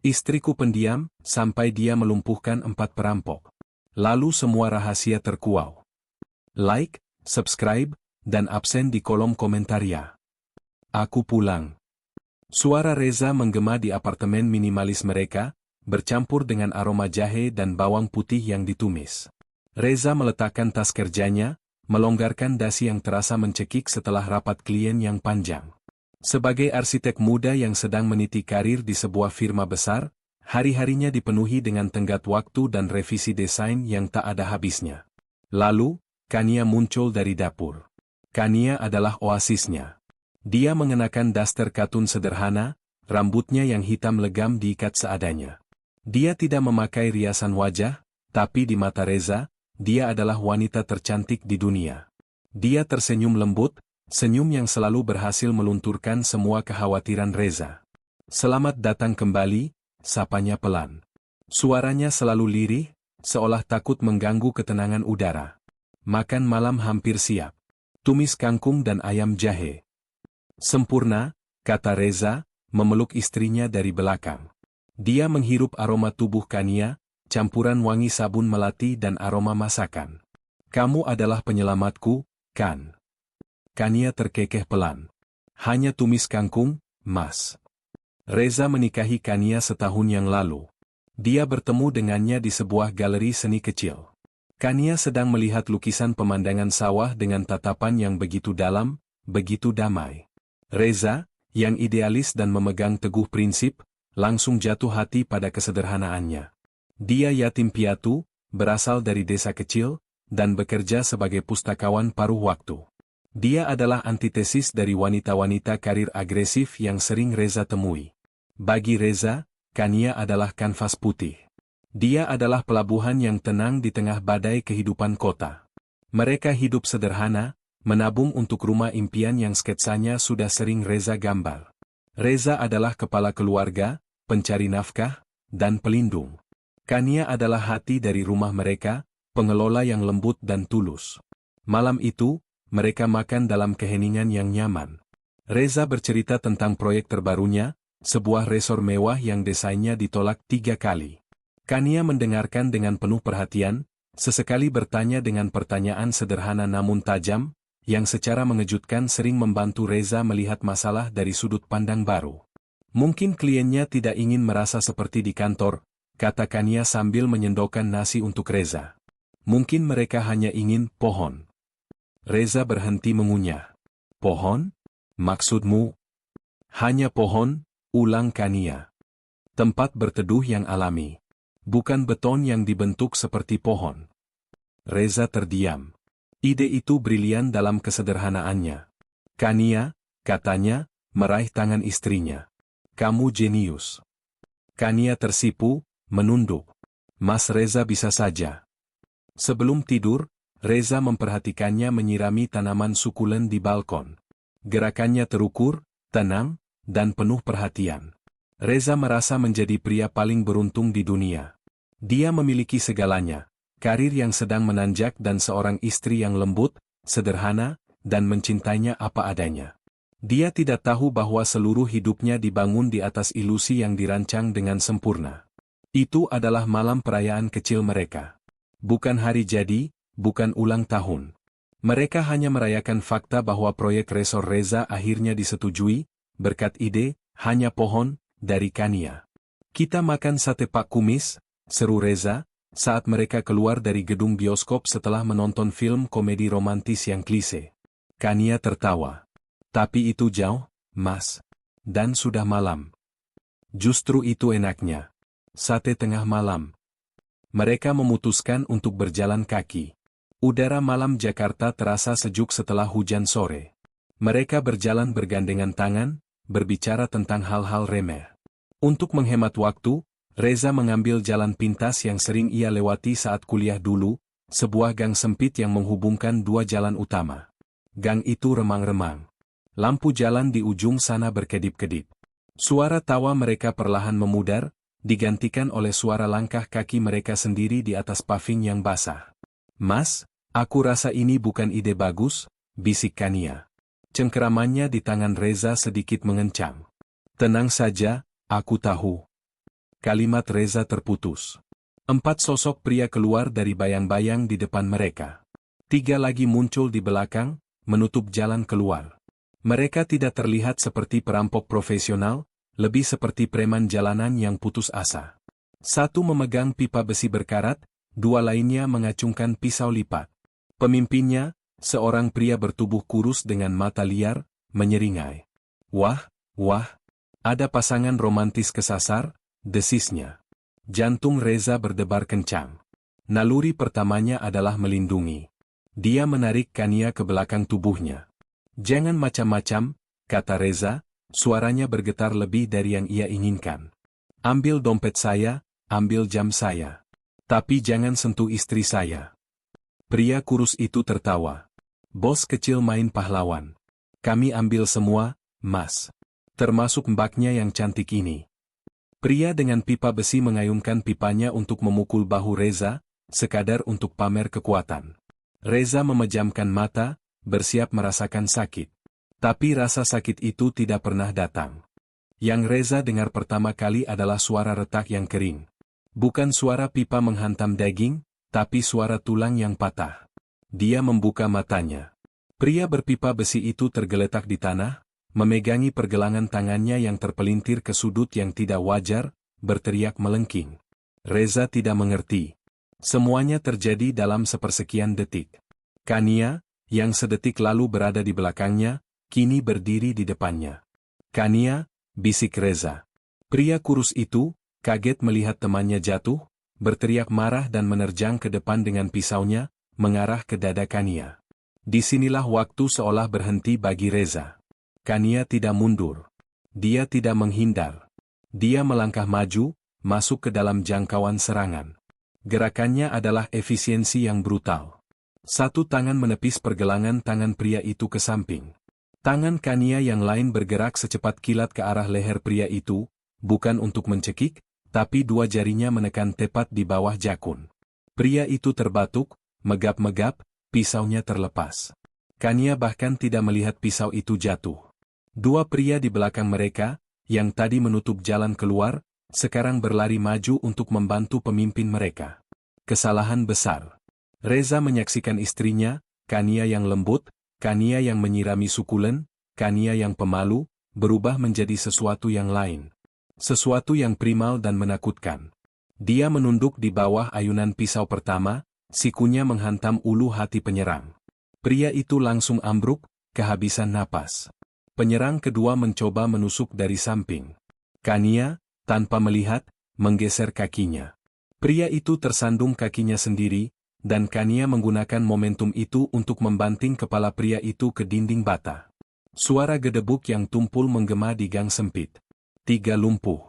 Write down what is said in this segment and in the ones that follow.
Istriku pendiam, sampai dia melumpuhkan 4 perampok. Lalu semua rahasia terkuak. Like, subscribe, dan absen di kolom komentar ya. Aku pulang. Suara Reza menggema di apartemen minimalis mereka, bercampur dengan aroma jahe dan bawang putih yang ditumis. Reza meletakkan tas kerjanya, melonggarkan dasi yang terasa mencekik setelah rapat klien yang panjang. Sebagai arsitek muda yang sedang meniti karir di sebuah firma besar, hari-harinya dipenuhi dengan tenggat waktu dan revisi desain yang tak ada habisnya. Lalu, Kania muncul dari dapur. Kania adalah oasisnya. Dia mengenakan daster katun sederhana, rambutnya yang hitam legam diikat seadanya. Dia tidak memakai riasan wajah, tapi di mata Reza, dia adalah wanita tercantik di dunia. Dia tersenyum lembut, senyum yang selalu berhasil melunturkan semua kekhawatiran Reza. Selamat datang kembali, sapanya pelan. Suaranya selalu lirih, seolah takut mengganggu ketenangan udara. Makan malam hampir siap. Tumis kangkung dan ayam jahe. Sempurna, kata Reza, memeluk istrinya dari belakang. Dia menghirup aroma tubuh Kania, campuran wangi sabun melati dan aroma masakan. Kamu adalah penyelamatku, kan? Kania terkekeh pelan. Hanya tumis kangkung, Mas. Reza menikahi Kania setahun yang lalu. Dia bertemu dengannya di sebuah galeri seni kecil. Kania sedang melihat lukisan pemandangan sawah dengan tatapan yang begitu dalam, begitu damai. Reza, yang idealis dan memegang teguh prinsip, langsung jatuh hati pada kesederhanaannya. Dia yatim piatu, berasal dari desa kecil, dan bekerja sebagai pustakawan paruh waktu. Dia adalah antitesis dari wanita-wanita karir agresif yang sering Reza temui. Bagi Reza, Kania adalah kanvas putih. Dia adalah pelabuhan yang tenang di tengah badai kehidupan kota. Mereka hidup sederhana, menabung untuk rumah impian yang sketsanya sudah sering Reza gambar. Reza adalah kepala keluarga, pencari nafkah, dan pelindung. Kania adalah hati dari rumah mereka, pengelola yang lembut dan tulus. Malam itu, mereka makan dalam keheningan yang nyaman. Reza bercerita tentang proyek terbarunya, sebuah resor mewah yang desainnya ditolak 3 kali. Kania mendengarkan dengan penuh perhatian, sesekali bertanya dengan pertanyaan sederhana namun tajam, yang secara mengejutkan sering membantu Reza melihat masalah dari sudut pandang baru. Mungkin kliennya tidak ingin merasa seperti di kantor, kata Kania sambil menyendokkan nasi untuk Reza. Mungkin mereka hanya ingin pohon. Reza berhenti mengunyah. Pohon? Maksudmu? Hanya pohon, ulang Kania. Tempat berteduh yang alami. Bukan beton yang dibentuk seperti pohon. Reza terdiam. Ide itu brilian dalam kesederhanaannya. Kania, katanya, meraih tangan istrinya. Kamu jenius. Kania tersipu, menunduk. Mas Reza bisa saja. Sebelum tidur, Reza memperhatikannya menyirami tanaman sukulen di balkon. Gerakannya terukur, tenang, dan penuh perhatian. Reza merasa menjadi pria paling beruntung di dunia. Dia memiliki segalanya, karir yang sedang menanjak dan seorang istri yang lembut, sederhana, dan mencintainya apa adanya. Dia tidak tahu bahwa seluruh hidupnya dibangun di atas ilusi yang dirancang dengan sempurna. Itu adalah malam perayaan kecil mereka. Bukan hari jadi, bukan ulang tahun. Mereka hanya merayakan fakta bahwa proyek resor Reza akhirnya disetujui, berkat ide, hanya pohon, dari Kania. Kita makan sate Pak Kumis, seru Reza, saat mereka keluar dari gedung bioskop setelah menonton film komedi romantis yang klise. Kania tertawa. Tapi itu jauh, Mas. Dan sudah malam. Justru itu enaknya. Sate tengah malam. Mereka memutuskan untuk berjalan kaki. Udara malam Jakarta terasa sejuk setelah hujan sore. Mereka berjalan bergandengan tangan, berbicara tentang hal-hal remeh. Untuk menghemat waktu, Reza mengambil jalan pintas yang sering ia lewati saat kuliah dulu, sebuah gang sempit yang menghubungkan 2 jalan utama. Gang itu remang-remang. Lampu jalan di ujung sana berkedip-kedip. Suara tawa mereka perlahan memudar, digantikan oleh suara langkah kaki mereka sendiri di atas paving yang basah. Mas, aku rasa ini bukan ide bagus, bisik Kania. Cengkeramannya di tangan Reza sedikit mengencang. Tenang saja, aku tahu. Kalimat Reza terputus. 4 sosok pria keluar dari bayang-bayang di depan mereka. 3 lagi muncul di belakang, menutup jalan keluar. Mereka tidak terlihat seperti perampok profesional, lebih seperti preman jalanan yang putus asa. 1 memegang pipa besi berkarat, 2 lainnya mengacungkan pisau lipat. Pemimpinnya, seorang pria bertubuh kurus dengan mata liar, menyeringai. Wah, wah, ada pasangan romantis kesasar, desisnya. Jantung Reza berdebar kencang. Naluri pertamanya adalah melindungi. Dia menarik Kania ke belakang tubuhnya. Jangan macam-macam, kata Reza, suaranya bergetar lebih dari yang ia inginkan. Ambil dompet saya, ambil jam saya. Tapi jangan sentuh istri saya. Pria kurus itu tertawa. Bos kecil main pahlawan. Kami ambil semua, Mas. Termasuk mbaknya yang cantik ini. Pria dengan pipa besi mengayunkan pipanya untuk memukul bahu Reza, sekadar untuk pamer kekuatan. Reza memejamkan mata, bersiap merasakan sakit. Tapi rasa sakit itu tidak pernah datang. Yang Reza dengar pertama kali adalah suara retak yang kering. Bukan suara pipa menghantam daging, tapi suara tulang yang patah. Dia membuka matanya. Pria berpipa besi itu tergeletak di tanah, memegangi pergelangan tangannya yang terpelintir ke sudut yang tidak wajar, berteriak melengking. Reza tidak mengerti. Semuanya terjadi dalam sepersekian detik. Kania, yang sedetik lalu berada di belakangnya, kini berdiri di depannya. Kania, bisik Reza. Pria kurus itu, kaget melihat temannya jatuh, berteriak marah dan menerjang ke depan dengan pisaunya, mengarah ke dada Kania. Disinilah waktu seolah berhenti bagi Reza. Kania tidak mundur. Dia tidak menghindar. Dia melangkah maju, masuk ke dalam jangkauan serangan. Gerakannya adalah efisiensi yang brutal. 1 tangan menepis pergelangan tangan pria itu ke samping. Tangan Kania yang lain bergerak secepat kilat ke arah leher pria itu, bukan untuk mencekik, tapi 2 jarinya menekan tepat di bawah jakun. Pria itu terbatuk, megap-megap, pisaunya terlepas. Kania bahkan tidak melihat pisau itu jatuh. 2 pria di belakang mereka, yang tadi menutup jalan keluar, sekarang berlari maju untuk membantu pemimpin mereka. Kesalahan besar. Reza menyaksikan istrinya, Kania yang lembut, Kania yang menyirami sukulen, Kania yang pemalu, berubah menjadi sesuatu yang lain. Sesuatu yang primal dan menakutkan. Dia menunduk di bawah ayunan pisau pertama, sikunya menghantam ulu hati penyerang. Pria itu langsung ambruk, kehabisan napas. Penyerang kedua mencoba menusuk dari samping. Kania, tanpa melihat, menggeser kakinya. Pria itu tersandung kakinya sendiri, dan Kania menggunakan momentum itu untuk membanting kepala pria itu ke dinding bata. Suara gedebuk yang tumpul menggema di gang sempit. 3 lumpuh.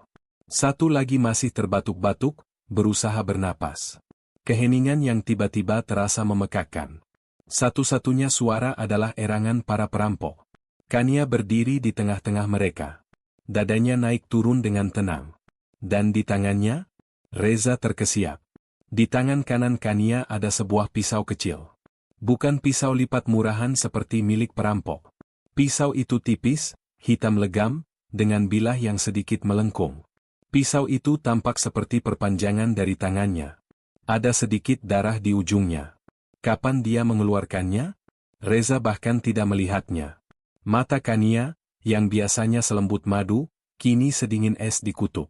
1 lagi masih terbatuk-batuk, berusaha bernapas. Keheningan yang tiba-tiba terasa memekakkan. Satu-satunya suara adalah erangan para perampok. Kania berdiri di tengah-tengah mereka. Dadanya naik turun dengan tenang. Dan di tangannya, Reza terkesiap. Di tangan kanan Kania ada sebuah pisau kecil. Bukan pisau lipat murahan seperti milik perampok. Pisau itu tipis, hitam legam, dengan bilah yang sedikit melengkung. Pisau itu tampak seperti perpanjangan dari tangannya. Ada sedikit darah di ujungnya. Kapan dia mengeluarkannya? Reza bahkan tidak melihatnya. Mata Kania, yang biasanya selembut madu, kini sedingin es di kutub.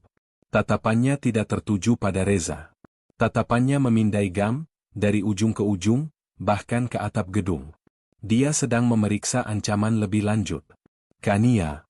Tatapannya tidak tertuju pada Reza. Tatapannya memindai gam, dari ujung ke ujung, bahkan ke atap gedung. Dia sedang memeriksa ancaman lebih lanjut. Kania.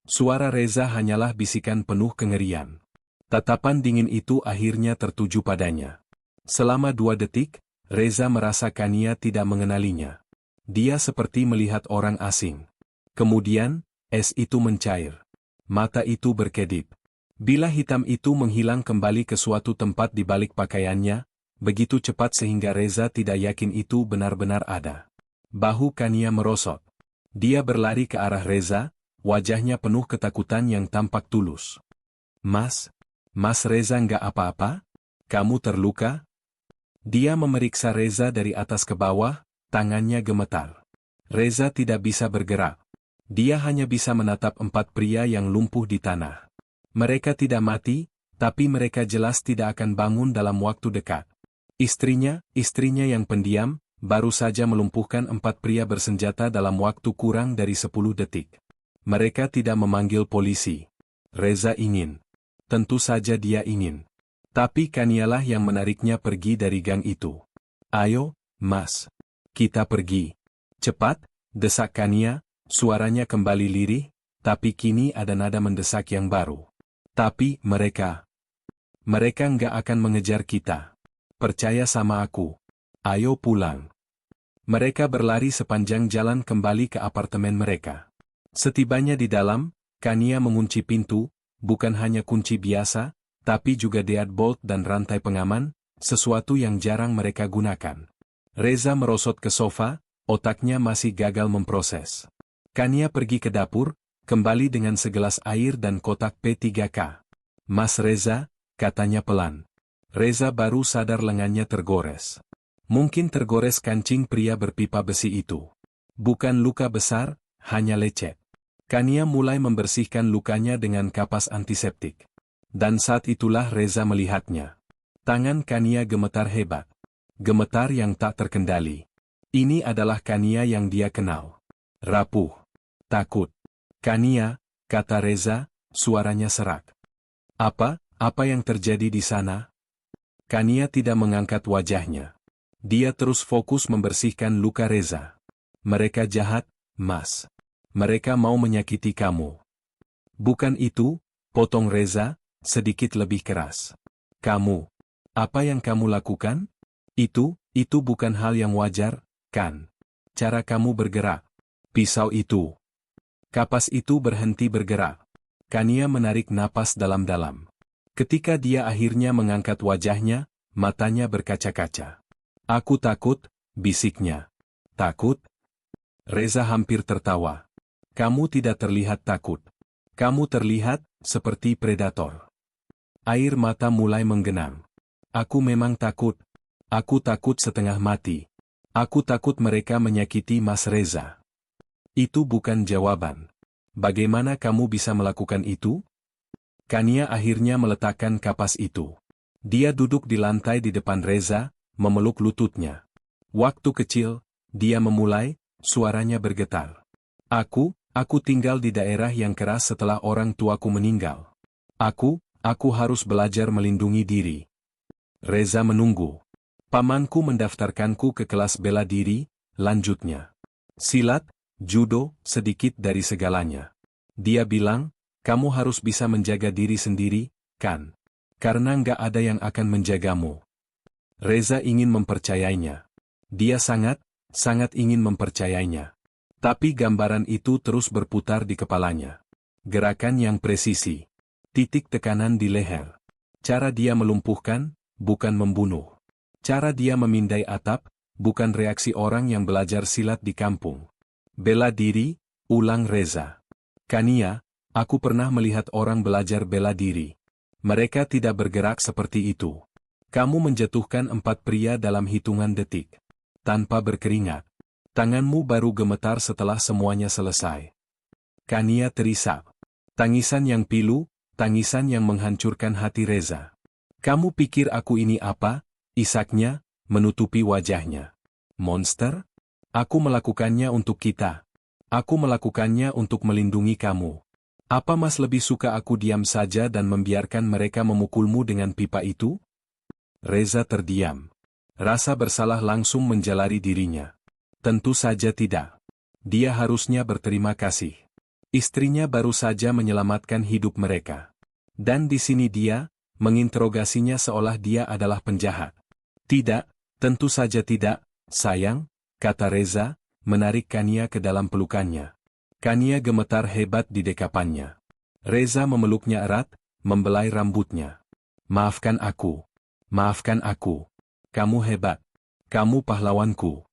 Suara Reza hanyalah bisikan penuh kengerian. Tatapan dingin itu akhirnya tertuju padanya. Selama 2 detik, Reza merasa Kania tidak mengenalinya. Dia seperti melihat orang asing. Kemudian, es itu mencair. Mata itu berkedip. Bilah hitam itu menghilang kembali ke suatu tempat di balik pakaiannya, begitu cepat sehingga Reza tidak yakin itu benar-benar ada. Bahu Kania merosot. Dia berlari ke arah Reza, wajahnya penuh ketakutan yang tampak tulus. Mas Reza nggak apa-apa? Kamu terluka? Dia memeriksa Reza dari atas ke bawah, tangannya gemetar. Reza tidak bisa bergerak. Dia hanya bisa menatap 4 pria yang lumpuh di tanah. Mereka tidak mati, Tapi mereka jelas tidak akan bangun dalam waktu dekat. Istrinya yang pendiam, baru saja melumpuhkan 4 pria bersenjata dalam waktu kurang dari 10 detik. Mereka tidak memanggil polisi. Reza ingin. Tentu saja dia ingin. Tapi Kanialah yang menariknya pergi dari gang itu. Ayo, Mas. Kita pergi. Cepat, desak Kania, suaranya kembali lirih, tapi kini ada nada mendesak yang baru. Tapi mereka nggak akan mengejar kita. Percaya sama aku. Ayo pulang. Mereka berlari sepanjang jalan kembali ke apartemen mereka. Setibanya di dalam, Kania mengunci pintu, bukan hanya kunci biasa, tapi juga deadbolt dan rantai pengaman, sesuatu yang jarang mereka gunakan. Reza merosot ke sofa, otaknya masih gagal memproses. Kania pergi ke dapur, kembali dengan segelas air dan kotak P3K. Mas Reza, katanya pelan. Reza baru sadar lengannya tergores. Mungkin tergores kancing pria berpipa besi itu. Bukan luka besar, hanya lecet. Kania mulai membersihkan lukanya dengan kapas antiseptik. Dan saat itulah Reza melihatnya. Tangan Kania gemetar hebat. Gemetar yang tak terkendali. Ini adalah Kania yang dia kenal. Rapuh. Takut. Kania, kata Reza, suaranya serak. Apa yang terjadi di sana? Kania tidak mengangkat wajahnya. Dia terus fokus membersihkan luka Reza. Mereka jahat, Mas. Mereka mau menyakiti kamu. Bukan itu, potong Reza, sedikit lebih keras. Kamu. Apa yang kamu lakukan? Itu bukan hal yang wajar, kan? Cara kamu bergerak. Pisau itu. Kapas itu berhenti bergerak. Kania menarik napas dalam-dalam. Ketika dia akhirnya mengangkat wajahnya, matanya berkaca-kaca. Aku takut, bisiknya. Takut? Reza hampir tertawa. Kamu tidak terlihat takut. Kamu terlihat seperti predator. Air mata mulai menggenang. Aku memang takut. Aku takut setengah mati. Aku takut mereka menyakiti Mas Reza. Itu bukan jawaban. Bagaimana kamu bisa melakukan itu? Kania akhirnya meletakkan kapas itu. Dia duduk di lantai di depan Reza, memeluk lututnya. Waktu kecil, dia memulai, suaranya bergetar. Aku tinggal di daerah yang keras setelah orang tuaku meninggal. Aku harus belajar melindungi diri. Reza menunggu. Pamanku mendaftarkanku ke kelas bela diri, lanjutnya. Silat, judo, sedikit dari segalanya. Dia bilang, kamu harus bisa menjaga diri sendiri, kan? Karena nggak ada yang akan menjagamu. Reza ingin mempercayainya. Dia sangat ingin mempercayainya. Tapi gambaran itu terus berputar di kepalanya. Gerakan yang presisi. Titik tekanan di leher. Cara dia melumpuhkan, bukan membunuh. Cara dia memindai atap, bukan reaksi orang yang belajar silat di kampung. Bela diri, ulang Reza. Kania, aku pernah melihat orang belajar bela diri. Mereka tidak bergerak seperti itu. Kamu menjatuhkan 4 pria dalam hitungan detik. Tanpa berkeringat. Tanganmu baru gemetar setelah semuanya selesai. Kania terisak. Tangisan yang pilu, tangisan yang menghancurkan hati Reza. Kamu pikir aku ini apa? Isaknya, menutupi wajahnya. Monster? Aku melakukannya untuk kita. Aku melakukannya untuk melindungi kamu. Apa Mas lebih suka aku diam saja dan membiarkan mereka memukulmu dengan pipa itu? Reza terdiam. Rasa bersalah langsung menjalari dirinya. Tentu saja tidak. Dia harusnya berterima kasih. Istrinya baru saja menyelamatkan hidup mereka. Dan di sini dia, menginterogasinya seolah dia adalah penjahat. Tidak, tentu saja tidak, sayang, kata Reza, menarik Kania ke dalam pelukannya. Kania gemetar hebat di dekapannya. Reza memeluknya erat, membelai rambutnya. Maafkan aku. Maafkan aku. Kamu hebat. Kamu pahlawanku.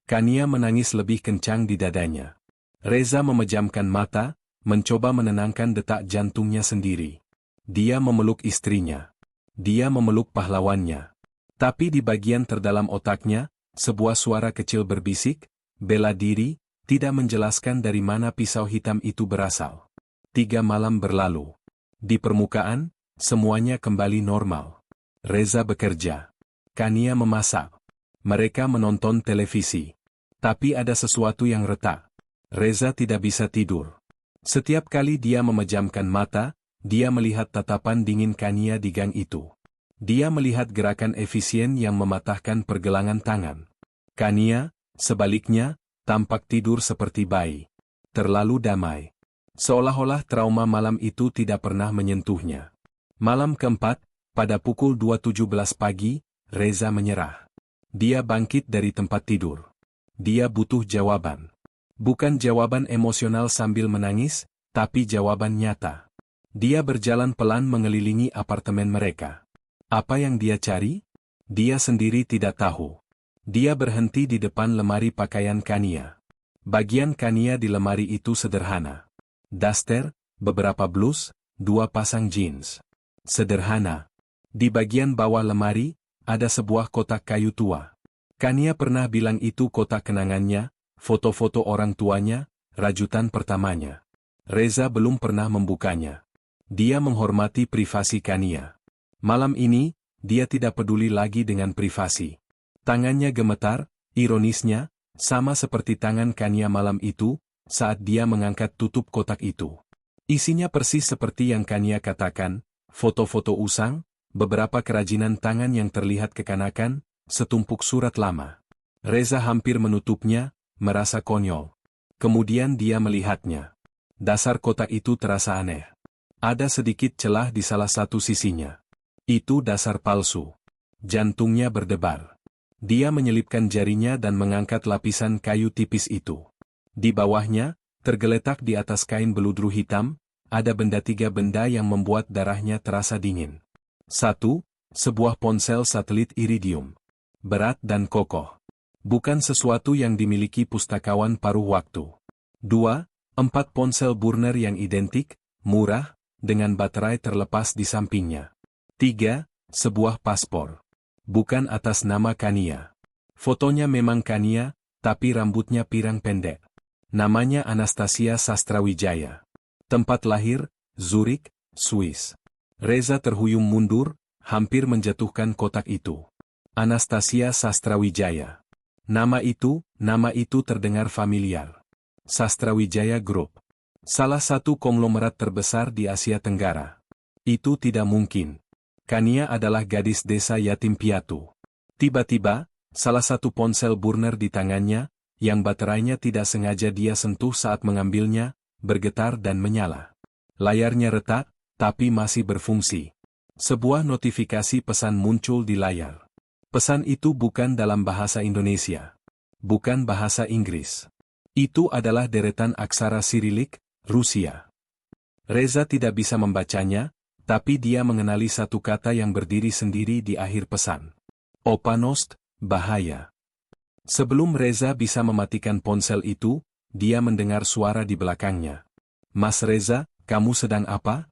Kania menangis lebih kencang di dadanya. Reza memejamkan mata, mencoba menenangkan detak jantungnya sendiri. Dia memeluk istrinya. Dia memeluk pahlawannya. Tapi di bagian terdalam otaknya, sebuah suara kecil berbisik, bela diri, tidak menjelaskan dari mana pisau hitam itu berasal. 3 malam berlalu. Di permukaan, Semuanya kembali normal. Reza bekerja. Kania memasak. Mereka menonton televisi. Tapi ada sesuatu yang retak. Reza tidak bisa tidur. Setiap kali dia memejamkan mata, dia melihat tatapan dingin Kania di gang itu. Dia melihat gerakan efisien yang mematahkan pergelangan tangan. Kania, sebaliknya, tampak tidur seperti bayi. Terlalu damai. Seolah-olah trauma malam itu tidak pernah menyentuhnya. Malam keempat, pada pukul 2.17 pagi, Reza menyerah. Dia bangkit dari tempat tidur. Dia butuh jawaban. Bukan jawaban emosional sambil menangis, tapi jawaban nyata. Dia berjalan pelan mengelilingi apartemen mereka. Apa yang dia cari? Dia sendiri tidak tahu. Dia berhenti di depan lemari pakaian Kania. Bagian Kania di lemari itu sederhana. Daster, beberapa blus, 2 pasang jeans. Sederhana. Di bagian bawah lemari, ada sebuah kotak kayu tua. Kania pernah bilang itu kotak kenangannya, foto-foto orang tuanya, rajutan pertamanya. Reza belum pernah membukanya. Dia menghormati privasi Kania. Malam ini, dia tidak peduli lagi dengan privasi. Tangannya gemetar, ironisnya, sama seperti tangan Kania malam itu, saat dia mengangkat tutup kotak itu. Isinya persis seperti yang Kania katakan, foto-foto usang, beberapa kerajinan tangan yang terlihat kekanakan, setumpuk surat lama. Reza hampir menutupnya, merasa konyol. Kemudian dia melihatnya. Dasar kotak itu terasa aneh. Ada sedikit celah di salah satu sisinya. Itu dasar palsu. Jantungnya berdebar. Dia menyelipkan jarinya dan mengangkat lapisan kayu tipis itu. Di bawahnya, tergeletak di atas kain beludru hitam, ada tiga benda yang membuat darahnya terasa dingin. 1. Sebuah ponsel satelit iridium. Berat dan kokoh. Bukan sesuatu yang dimiliki pustakawan paruh waktu. 2. 4 ponsel burner yang identik, murah, dengan baterai terlepas di sampingnya. 3. Sebuah paspor. Bukan atas nama Kania. Fotonya memang Kania, tapi rambutnya pirang pendek. Namanya Anastasia Sastrawijaya. Tempat lahir, Zurich, Swiss. Reza terhuyung mundur, hampir menjatuhkan kotak itu. Anastasia Sastrawijaya. Nama itu terdengar familiar. Sastrawijaya Group. Salah satu konglomerat terbesar di Asia Tenggara. Itu tidak mungkin. Kania adalah gadis desa yatim piatu. Tiba-tiba, salah satu ponsel burner di tangannya, yang baterainya tidak sengaja dia sentuh saat mengambilnya, bergetar dan menyala. Layarnya retak, tapi masih berfungsi. Sebuah notifikasi pesan muncul di layar. Pesan itu bukan dalam bahasa Indonesia. Bukan bahasa Inggris. Itu adalah deretan aksara Sirilik, Rusia. Reza tidak bisa membacanya, tapi dia mengenali satu kata yang berdiri sendiri di akhir pesan. Opanost, bahaya. Sebelum Reza bisa mematikan ponsel itu, dia mendengar suara di belakangnya. Mas Reza, kamu sedang apa?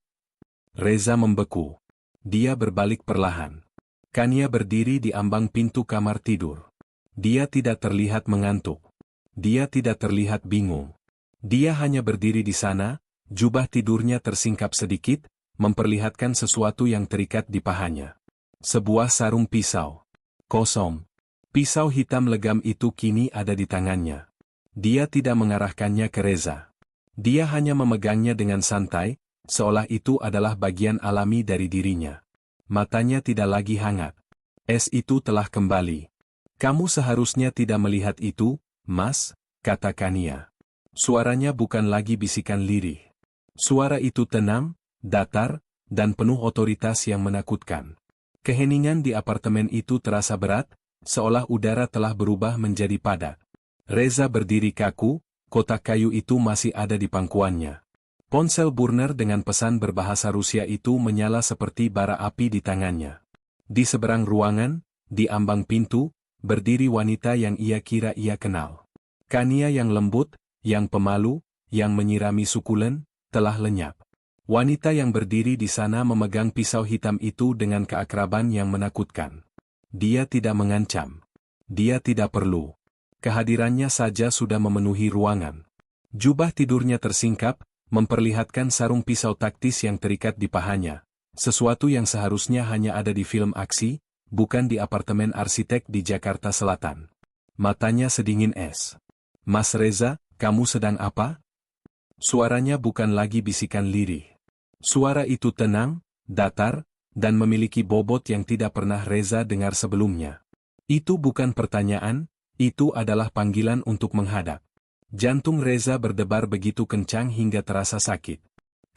Reza membeku. Dia berbalik perlahan. Kania berdiri di ambang pintu kamar tidur. Dia tidak terlihat mengantuk. Dia tidak terlihat bingung. Dia hanya berdiri di sana, jubah tidurnya tersingkap sedikit, memperlihatkan sesuatu yang terikat di pahanya. Sebuah sarung pisau. Kosong. Pisau hitam legam itu kini ada di tangannya. Dia tidak mengarahkannya ke Reza. Dia hanya memegangnya dengan santai, seolah itu adalah bagian alami dari dirinya. Matanya tidak lagi hangat. Es itu telah kembali. Kamu seharusnya tidak melihat itu, Mas, kata Kania. Suaranya bukan lagi bisikan lirih. Suara itu tenang, datar, dan penuh otoritas yang menakutkan. Keheningan di apartemen itu terasa berat, seolah udara telah berubah menjadi padat. Reza berdiri kaku, kotak kayu itu masih ada di pangkuannya. Ponsel burner dengan pesan berbahasa Rusia itu menyala seperti bara api di tangannya. Di seberang ruangan, di ambang pintu, berdiri wanita yang ia kira ia kenal. Kania yang lembut, yang pemalu, yang menyirami sukulen, telah lenyap. Wanita yang berdiri di sana memegang pisau hitam itu dengan keakraban yang menakutkan. Dia tidak mengancam. Dia tidak perlu. Kehadirannya saja sudah memenuhi ruangan. Jubah tidurnya tersingkap, memperlihatkan sarung pisau taktis yang terikat di pahanya. Sesuatu yang seharusnya hanya ada di film aksi, bukan di apartemen arsitek di Jakarta Selatan. Matanya sedingin es. Mas Reza, kamu sedang apa? Suaranya bukan lagi bisikan lirih. Suara itu tenang, datar, dan memiliki bobot yang tidak pernah Reza dengar sebelumnya. Itu bukan pertanyaan, itu adalah panggilan untuk menghadap. Jantung Reza berdebar begitu kencang hingga terasa sakit.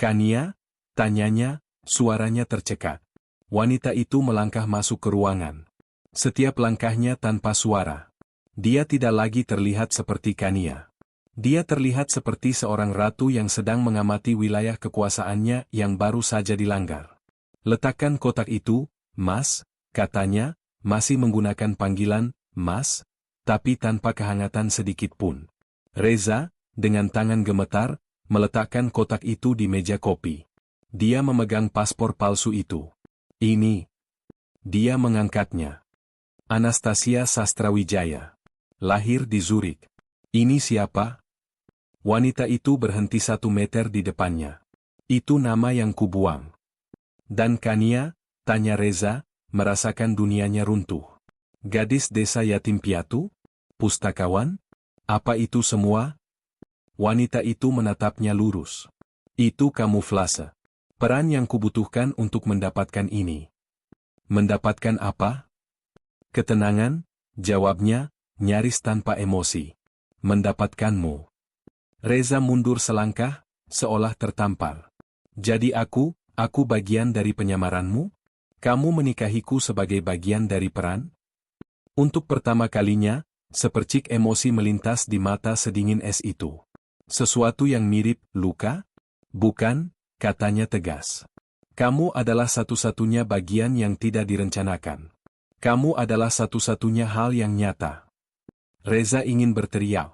Kania? Tanyanya, suaranya tercekat. Wanita itu melangkah masuk ke ruangan. Setiap langkahnya tanpa suara. Dia tidak lagi terlihat seperti Kania. Dia terlihat seperti seorang ratu yang sedang mengamati wilayah kekuasaannya yang baru saja dilanggar. Letakkan kotak itu, Mas, katanya, masih menggunakan panggilan, Mas, tapi tanpa kehangatan sedikit pun. Reza, dengan tangan gemetar, meletakkan kotak itu di meja kopi. Dia memegang paspor palsu itu. Ini. Dia mengangkatnya. Anastasia Sastrawijaya. Lahir di Zurich. Ini siapa? Wanita itu berhenti 1 meter di depannya. Itu nama yang kubuang. Dan Kania, tanya Reza, merasakan dunianya runtuh. Gadis desa yatim piatu? Pustakawan? Apa itu semua? Wanita itu menatapnya lurus. Itu kamuflase. Peran yang kubutuhkan untuk mendapatkan ini. Mendapatkan apa? Ketenangan, jawabnya, nyaris tanpa emosi. Mendapatkanmu. Reza mundur selangkah, seolah tertampar. Jadi aku bagian dari penyamaranmu? Kamu menikahiku sebagai bagian dari peran? Untuk pertama kalinya, sepercik emosi melintas di mata sedingin es itu. Sesuatu yang mirip luka? Bukan, katanya tegas. Kamu adalah satu-satunya bagian yang tidak direncanakan. Kamu adalah satu-satunya hal yang nyata. Reza ingin berteriak.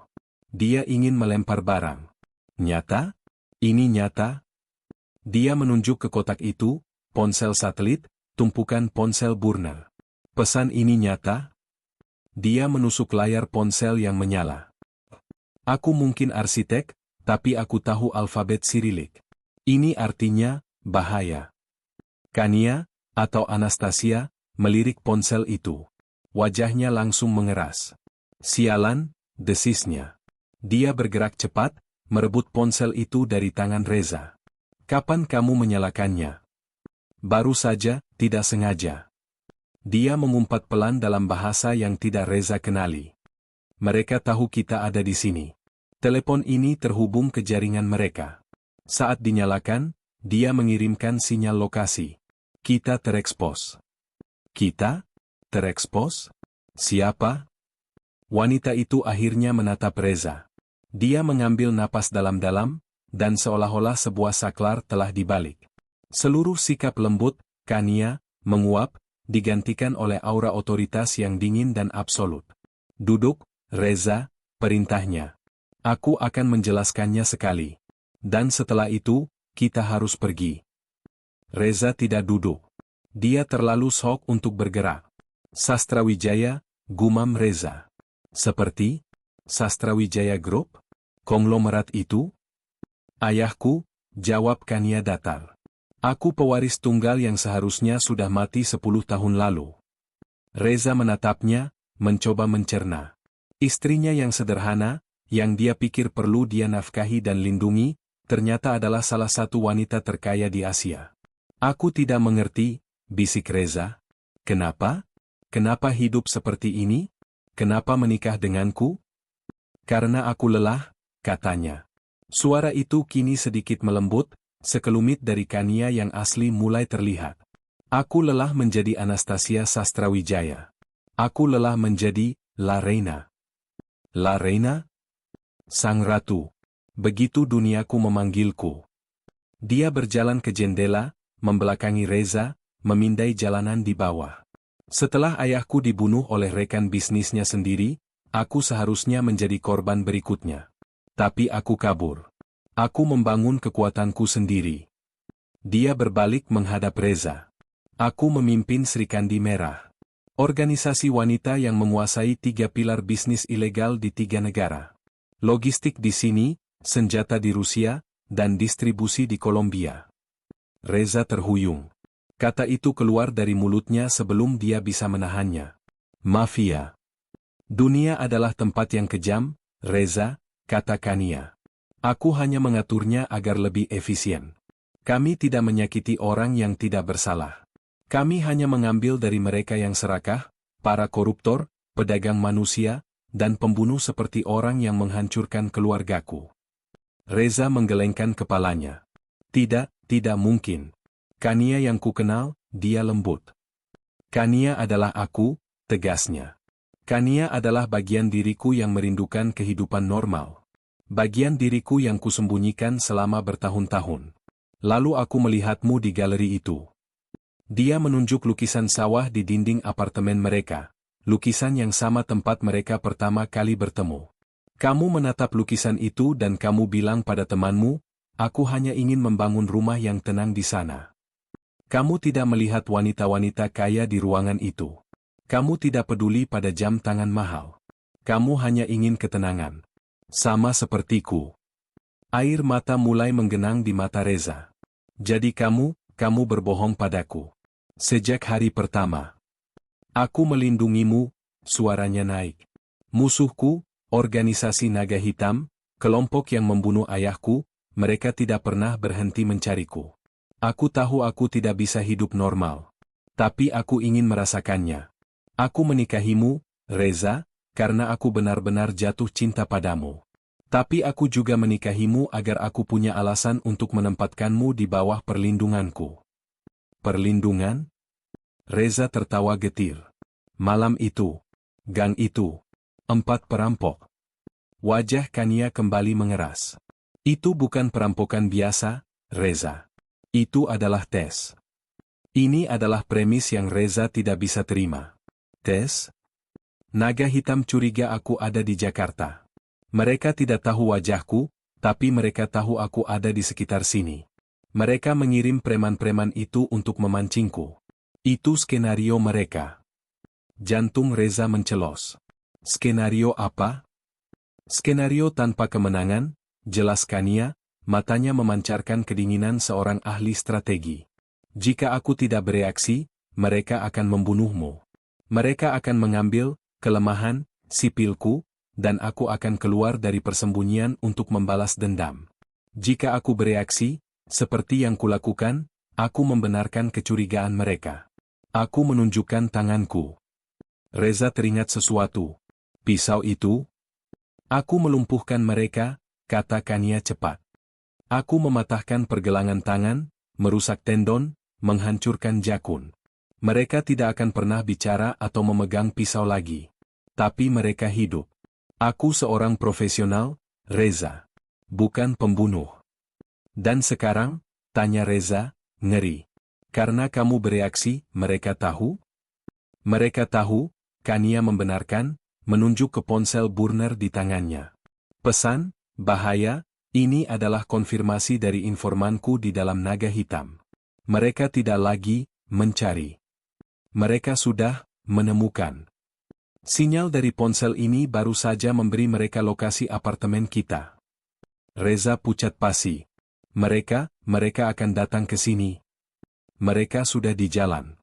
Dia ingin melempar barang. Nyata? Ini nyata? Dia menunjuk ke kotak itu, ponsel satelit, tumpukan ponsel burner. Pesan ini nyata? Dia menusuk layar ponsel yang menyala. Aku mungkin arsitek, tapi aku tahu alfabet Sirilik. Ini artinya, bahaya. Kania, atau Anastasia, melirik ponsel itu. Wajahnya langsung mengeras. Sialan, desisnya. Dia bergerak cepat, merebut ponsel itu dari tangan Reza. Kapan kamu menyalakannya? Baru saja, tidak sengaja. Dia mengumpat pelan dalam bahasa yang tidak Reza kenali. Mereka tahu kita ada di sini. Telepon ini terhubung ke jaringan mereka. Saat dinyalakan, dia mengirimkan sinyal lokasi. Kita terekspos. Kita? Terekspos? Siapa? Wanita itu akhirnya menatap Reza. Dia mengambil napas dalam-dalam, dan seolah-olah sebuah saklar telah dibalik. Seluruh sikap lembut, Kania, menguap, digantikan oleh aura otoritas yang dingin dan absolut. Duduk, Reza, perintahnya. Aku akan menjelaskannya sekali. Dan setelah itu, kita harus pergi. Reza tidak duduk. Dia terlalu shock untuk bergerak. Sastrawijaya, gumam Reza. Seperti? Sastrawijaya Group? Konglomerat itu? Ayahku, jawab Kania datar. Aku pewaris tunggal yang seharusnya sudah mati 10 tahun lalu. Reza menatapnya, mencoba mencerna. Istrinya yang sederhana, yang dia pikir perlu dia nafkahi dan lindungi, ternyata adalah salah satu wanita terkaya di Asia. Aku tidak mengerti, bisik Reza. Kenapa? Kenapa hidup seperti ini? Kenapa menikah denganku? Karena aku lelah, katanya. Suara itu kini sedikit melembut, sekelumit dari Kania yang asli mulai terlihat. Aku lelah menjadi Anastasia Sastrawijaya. Aku lelah menjadi La Reina. La Reina? Sang Ratu. Begitu duniaku memanggilku. Dia berjalan ke jendela, membelakangi Reza, memindai jalanan di bawah. Setelah ayahku dibunuh oleh rekan bisnisnya sendiri, aku seharusnya menjadi korban berikutnya. Tapi aku kabur. Aku membangun kekuatanku sendiri. Dia berbalik menghadap Reza. Aku memimpin Srikandi Merah. Organisasi wanita yang menguasai 3 pilar bisnis ilegal di 3 negara. Logistik di sini, senjata di Rusia, dan distribusi di Kolombia. Reza terhuyung. Kata itu keluar dari mulutnya sebelum dia bisa menahannya. Mafia. Dunia adalah tempat yang kejam, Reza, kata Kania. Aku hanya mengaturnya agar lebih efisien. Kami tidak menyakiti orang yang tidak bersalah. Kami hanya mengambil dari mereka yang serakah, para koruptor, pedagang manusia, dan pembunuh seperti orang yang menghancurkan keluargaku. Reza menggelengkan kepalanya. Tidak mungkin. Kania yang kukenal, dia lembut. Kania adalah aku, tegasnya. Kania adalah bagian diriku yang merindukan kehidupan normal. Bagian diriku yang kusembunyikan selama bertahun-tahun. Lalu aku melihatmu di galeri itu. Dia menunjuk lukisan sawah di dinding apartemen mereka. Lukisan yang sama tempat mereka pertama kali bertemu. Kamu menatap lukisan itu dan kamu bilang pada temanmu, aku hanya ingin membangun rumah yang tenang di sana. Kamu tidak melihat wanita-wanita kaya di ruangan itu. Kamu tidak peduli pada jam tangan mahal. Kamu hanya ingin ketenangan. Sama sepertiku. Air mata mulai menggenang di mata Reza. Jadi kamu berbohong padaku. Sejak hari pertama. Aku melindungimu, suaranya naik. Musuhku, organisasi naga hitam, kelompok yang membunuh ayahku, mereka tidak pernah berhenti mencariku. Aku tahu aku tidak bisa hidup normal. Tapi aku ingin merasakannya. Aku menikahimu, Reza, karena aku benar-benar jatuh cinta padamu. Tapi aku juga menikahimu agar aku punya alasan untuk menempatkanmu di bawah perlindunganku. Perlindungan? Reza tertawa getir. Malam itu. Gang itu. 4 perampok. Wajah Kania kembali mengeras. Itu bukan perampokan biasa, Reza. Itu adalah tes. Ini adalah premis yang Reza tidak bisa terima. Tes? Naga hitam curiga aku ada di Jakarta. Mereka tidak tahu wajahku, tapi mereka tahu aku ada di sekitar sini. Mereka mengirim preman-preman itu untuk memancingku. Itu skenario mereka. Jantung Reza mencelos. Skenario apa? Skenario tanpa kemenangan, jelas Kania, matanya memancarkan kedinginan seorang ahli strategi. Jika aku tidak bereaksi, mereka akan membunuhmu. Mereka akan mengambil kelemahan sipilku, dan aku akan keluar dari persembunyian untuk membalas dendam. Jika aku bereaksi, seperti yang kulakukan, aku membenarkan kecurigaan mereka. Aku menunjukkan tanganku. Reza teringat sesuatu. Pisau itu? Aku melumpuhkan mereka, kata Kania cepat. Aku mematahkan pergelangan tangan, merusak tendon, menghancurkan jakun. Mereka tidak akan pernah bicara atau memegang pisau lagi. Tapi mereka hidup. Aku seorang profesional, Reza. Bukan pembunuh. Dan sekarang, tanya Reza, ngeri. Karena kamu bereaksi, mereka tahu? Mereka tahu, Kania membenarkan, menunjuk ke ponsel burner di tangannya. Pesan, bahaya, ini adalah konfirmasi dari informanku di dalam naga hitam. Mereka tidak lagi mencari. Mereka sudah menemukan. Sinyal dari ponsel ini baru saja memberi mereka lokasi apartemen kita. Reza pucat pasi. Mereka akan datang ke sini. Mereka sudah di jalan.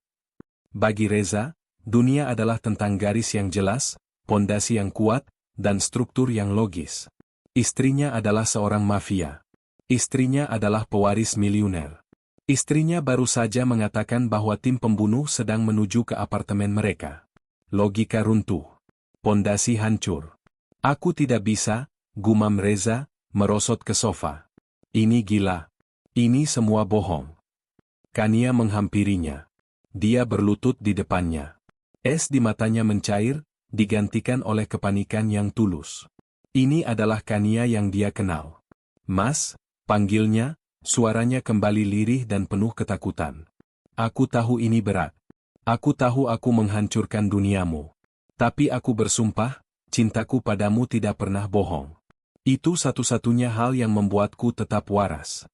Bagi Reza, dunia adalah tentang garis yang jelas, pondasi yang kuat, dan struktur yang logis. Istrinya adalah seorang mafia. Istrinya adalah pewaris miliuner. Istrinya baru saja mengatakan bahwa tim pembunuh sedang menuju ke apartemen mereka. Logika runtuh. Pondasi hancur. Aku tidak bisa, gumam Reza, merosot ke sofa. Ini gila. Ini semua bohong. Kania menghampirinya. Dia berlutut di depannya. Es di matanya mencair, digantikan oleh kepanikan yang tulus. Ini adalah Kania yang dia kenal. Mas, panggilnya, suaranya kembali lirih dan penuh ketakutan. Aku tahu ini berat. Aku tahu aku menghancurkan duniamu. Tapi aku bersumpah, cintaku padamu tidak pernah bohong. Itu satu-satunya hal yang membuatku tetap waras.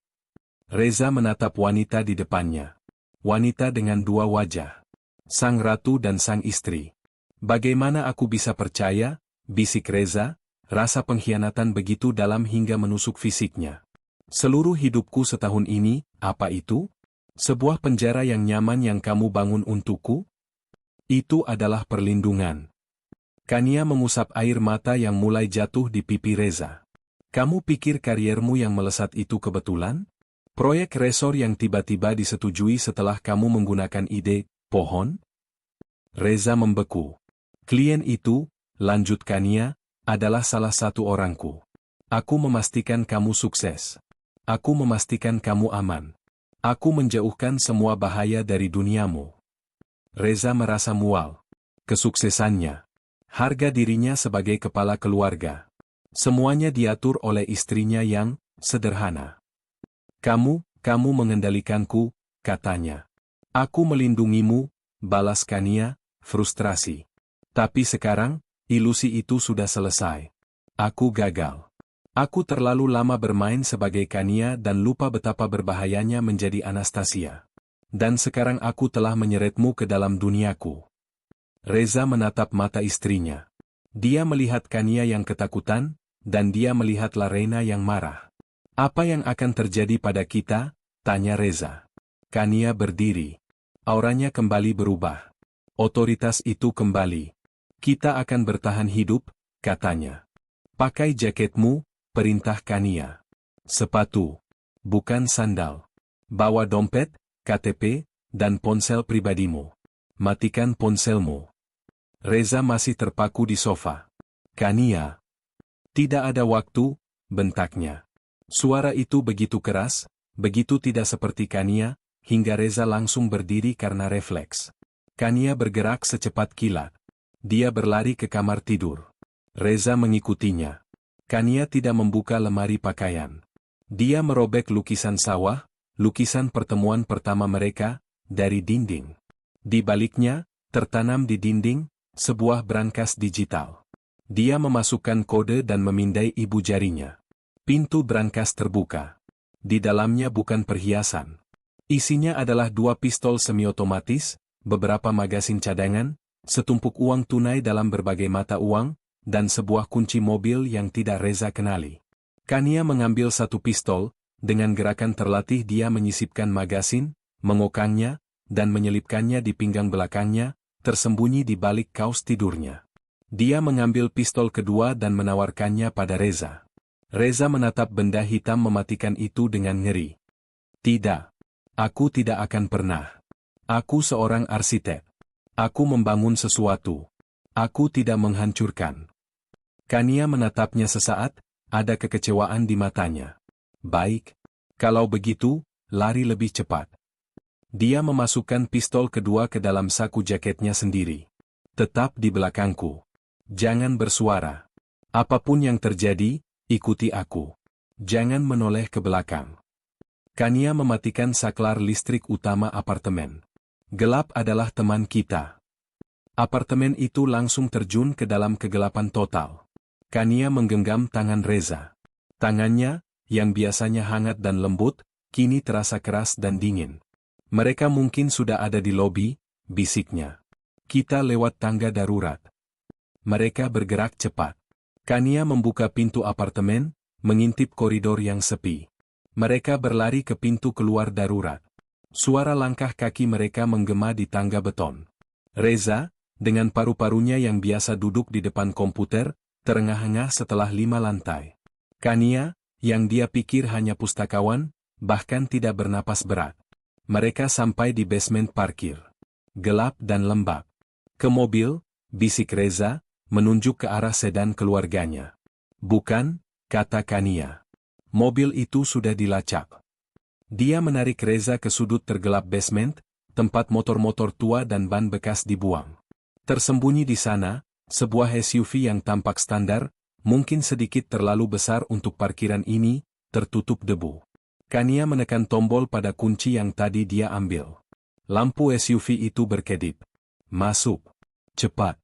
Reza menatap wanita di depannya. Wanita dengan dua wajah. Sang ratu dan sang istri. Bagaimana aku bisa percaya, bisik Reza, rasa pengkhianatan begitu dalam hingga menusuk fisiknya. Seluruh hidupku setahun ini, apa itu? Sebuah penjara yang nyaman yang kamu bangun untukku? Itu adalah perlindungan. Kania mengusap air mata yang mulai jatuh di pipi Reza. Kamu pikir kariermu yang melesat itu kebetulan? Proyek resor yang tiba-tiba disetujui setelah kamu menggunakan ide pohon? Reza membeku. Klien itu, lanjut Kania, adalah salah satu orangku. Aku memastikan kamu sukses. Aku memastikan kamu aman. Aku menjauhkan semua bahaya dari duniamu. Reza merasa mual. Kesuksesannya. Harga dirinya sebagai kepala keluarga. Semuanya diatur oleh istrinya yang sederhana. Kamu mengendalikanku, katanya. Aku melindungimu, balas Kania, frustrasi. Tapi sekarang, ilusi itu sudah selesai. Aku gagal. Aku terlalu lama bermain sebagai Kania dan lupa betapa berbahayanya menjadi Anastasia. Dan sekarang aku telah menyeretmu ke dalam duniaku. Reza menatap mata istrinya. Dia melihat Kania yang ketakutan, dan dia melihat Larena yang marah. Apa yang akan terjadi pada kita? Tanya Reza. Kania berdiri. Auranya kembali berubah. Otoritas itu kembali. Kita akan bertahan hidup, katanya. Pakai jaketmu, perintah Kania. Sepatu. Bukan sandal. Bawa dompet, KTP, dan ponsel pribadimu. Matikan ponselmu. Reza masih terpaku di sofa. Kania. Tidak ada waktu, bentaknya. Suara itu begitu keras, begitu tidak seperti Kania, hingga Reza langsung berdiri karena refleks. Kania bergerak secepat kilat. Dia berlari ke kamar tidur. Reza mengikutinya. Kania tidak membuka lemari pakaian. Dia merobek lukisan sawah, lukisan pertemuan pertama mereka, dari dinding. Di baliknya, tertanam di dinding, sebuah brankas digital. Dia memasukkan kode dan memindai ibu jarinya. Pintu brankas terbuka. Di dalamnya bukan perhiasan. Isinya adalah 2 pistol semi-otomatis, beberapa magasin cadangan, setumpuk uang tunai dalam berbagai mata uang, dan sebuah kunci mobil yang tidak Reza kenali. Kania mengambil 1 pistol, dengan gerakan terlatih dia menyisipkan magasin, mengokangnya, dan menyelipkannya di pinggang belakangnya, tersembunyi di balik kaos tidurnya. Dia mengambil pistol kedua dan menawarkannya pada Reza. Reza menatap benda hitam mematikan itu dengan ngeri. Tidak. Aku tidak akan pernah. Aku seorang arsitek. Aku membangun sesuatu. Aku tidak menghancurkan. Kania menatapnya sesaat, ada kekecewaan di matanya. Baik. Kalau begitu, lari lebih cepat. Dia memasukkan pistol kedua ke dalam saku jaketnya sendiri. Tetap di belakangku. Jangan bersuara. Apapun yang terjadi, ikuti aku. Jangan menoleh ke belakang. Kania mematikan saklar listrik utama apartemen. Gelap adalah teman kita. Apartemen itu langsung terjun ke dalam kegelapan total. Kania menggenggam tangan Reza. Tangannya, yang biasanya hangat dan lembut, kini terasa keras dan dingin. Mereka mungkin sudah ada di lobi, bisiknya. Kita lewat tangga darurat. Mereka bergerak cepat. Kania membuka pintu apartemen, mengintip koridor yang sepi. Mereka berlari ke pintu keluar darurat. Suara langkah kaki mereka menggema di tangga beton. Reza, dengan paru-parunya yang biasa duduk di depan komputer, terengah-engah setelah 5 lantai. Kania, yang dia pikir hanya pustakawan, bahkan tidak bernapas berat. Mereka sampai di basement parkir. Gelap dan lembab. Ke mobil, bisik Reza, menunjuk ke arah sedan keluarganya. Bukan, kata Kania. Mobil itu sudah dilacak. Dia menarik Reza ke sudut tergelap basement, tempat motor-motor tua dan ban bekas dibuang. Tersembunyi di sana, sebuah SUV yang tampak standar, mungkin sedikit terlalu besar untuk parkiran ini, tertutup debu. Kania menekan tombol pada kunci yang tadi dia ambil. Lampu SUV itu berkedip. Masuk. Cepat.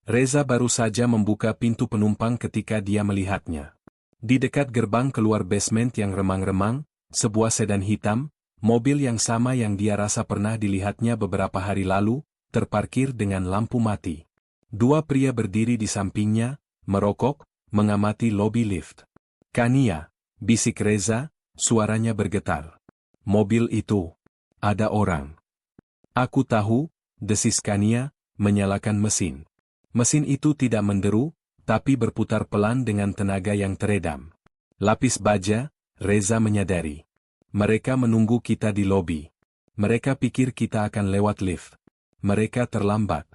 Reza baru saja membuka pintu penumpang ketika dia melihatnya. Di dekat gerbang keluar basement yang remang-remang, sebuah sedan hitam, mobil yang sama yang dia rasa pernah dilihatnya beberapa hari lalu, terparkir dengan lampu mati. 2 pria berdiri di sampingnya, merokok, mengamati lobi lift. Kania, bisik Reza, suaranya bergetar. Mobil itu. ada orang. Aku tahu, desis Kania, menyalakan mesin. Mesin itu tidak menderu, tapi berputar pelan dengan tenaga yang teredam. Lapis baja, Reza menyadari. Mereka menunggu kita di lobi. Mereka pikir kita akan lewat lift. Mereka terlambat.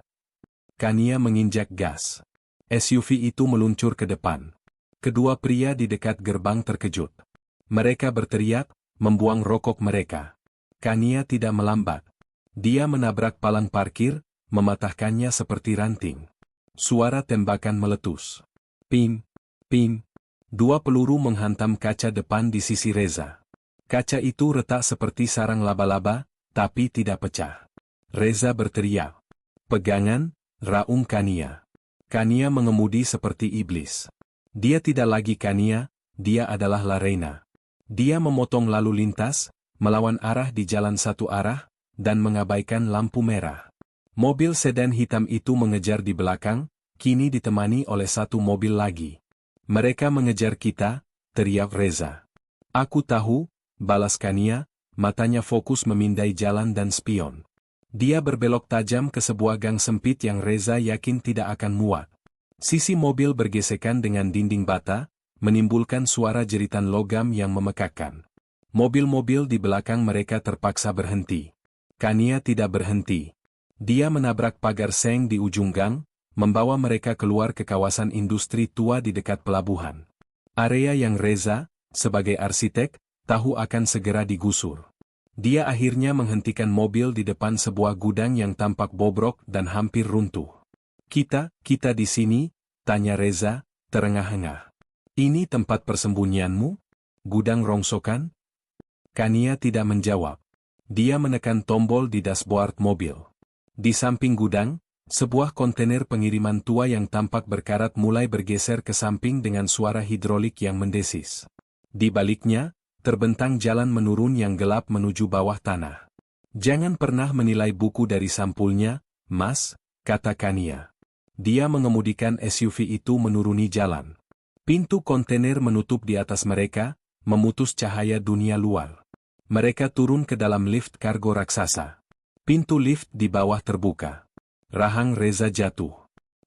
Kania menginjak gas. SUV itu meluncur ke depan. Kedua pria di dekat gerbang terkejut. Mereka berteriak, membuang rokok mereka. Kania tidak melambat. Dia menabrak palang parkir, mematahkannya seperti ranting. Suara tembakan meletus. Pim, pim. Dua peluru menghantam kaca depan di sisi Reza. Kaca itu retak seperti sarang laba-laba, tapi tidak pecah. Reza berteriak. Pegangan, raung Kania. Kania mengemudi seperti iblis. Dia tidak lagi Kania, dia adalah La Reina. Dia memotong lalu lintas, melawan arah di jalan satu arah, dan mengabaikan lampu merah. Mobil sedan hitam itu mengejar di belakang, kini ditemani oleh satu mobil lagi. Mereka mengejar kita, teriak Reza. Aku tahu, balas Kania, matanya fokus memindai jalan dan spion. Dia berbelok tajam ke sebuah gang sempit yang Reza yakin tidak akan muat. Sisi mobil bergesekan dengan dinding bata, menimbulkan suara jeritan logam yang memekakkan. Mobil-mobil di belakang mereka terpaksa berhenti. Kania tidak berhenti. Dia menabrak pagar seng di ujung gang, membawa mereka keluar ke kawasan industri tua di dekat pelabuhan. Area yang Reza, sebagai arsitek, tahu akan segera digusur. Dia akhirnya menghentikan mobil di depan sebuah gudang yang tampak bobrok dan hampir runtuh. Kita di sini, tanya Reza, terengah-engah. Ini tempat persembunyianmu? Gudang rongsokan? Kania tidak menjawab. Dia menekan tombol di dashboard mobil. Di samping gudang, sebuah kontainer pengiriman tua yang tampak berkarat mulai bergeser ke samping dengan suara hidrolik yang mendesis. Di baliknya, terbentang jalan menurun yang gelap menuju bawah tanah. Jangan pernah menilai buku dari sampulnya, Mas, kata Kania. Dia mengemudikan SUV itu menuruni jalan. Pintu kontainer menutup di atas mereka, memutus cahaya dunia luar. Mereka turun ke dalam lift kargo raksasa. Pintu lift di bawah terbuka. Rahang Reza jatuh.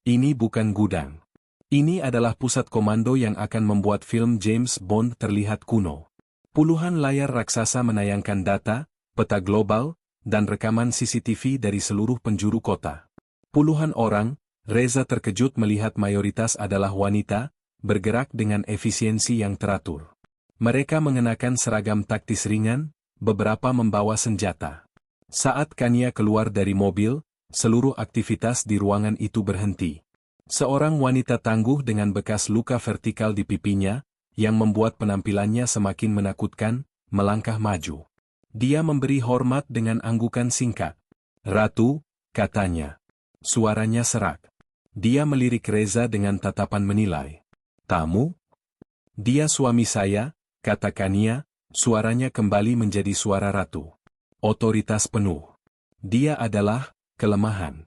Ini bukan gudang. Ini adalah pusat komando yang akan membuat film James Bond terlihat kuno. Puluhan layar raksasa menayangkan data, peta global, dan rekaman CCTV dari seluruh penjuru kota. Puluhan orang, Reza terkejut melihat mayoritas adalah wanita, bergerak dengan efisiensi yang teratur. Mereka mengenakan seragam taktis ringan, beberapa membawa senjata. Saat Kania keluar dari mobil, seluruh aktivitas di ruangan itu berhenti. Seorang wanita tangguh dengan bekas luka vertikal di pipinya, yang membuat penampilannya semakin menakutkan, melangkah maju. Dia memberi hormat dengan anggukan singkat. Ratu, katanya. Suaranya serak. Dia melirik Reza dengan tatapan menilai. Tamu? Dia suami saya, kata Kania, suaranya kembali menjadi suara ratu. Otoritas penuh. Dia adalah kelemahan.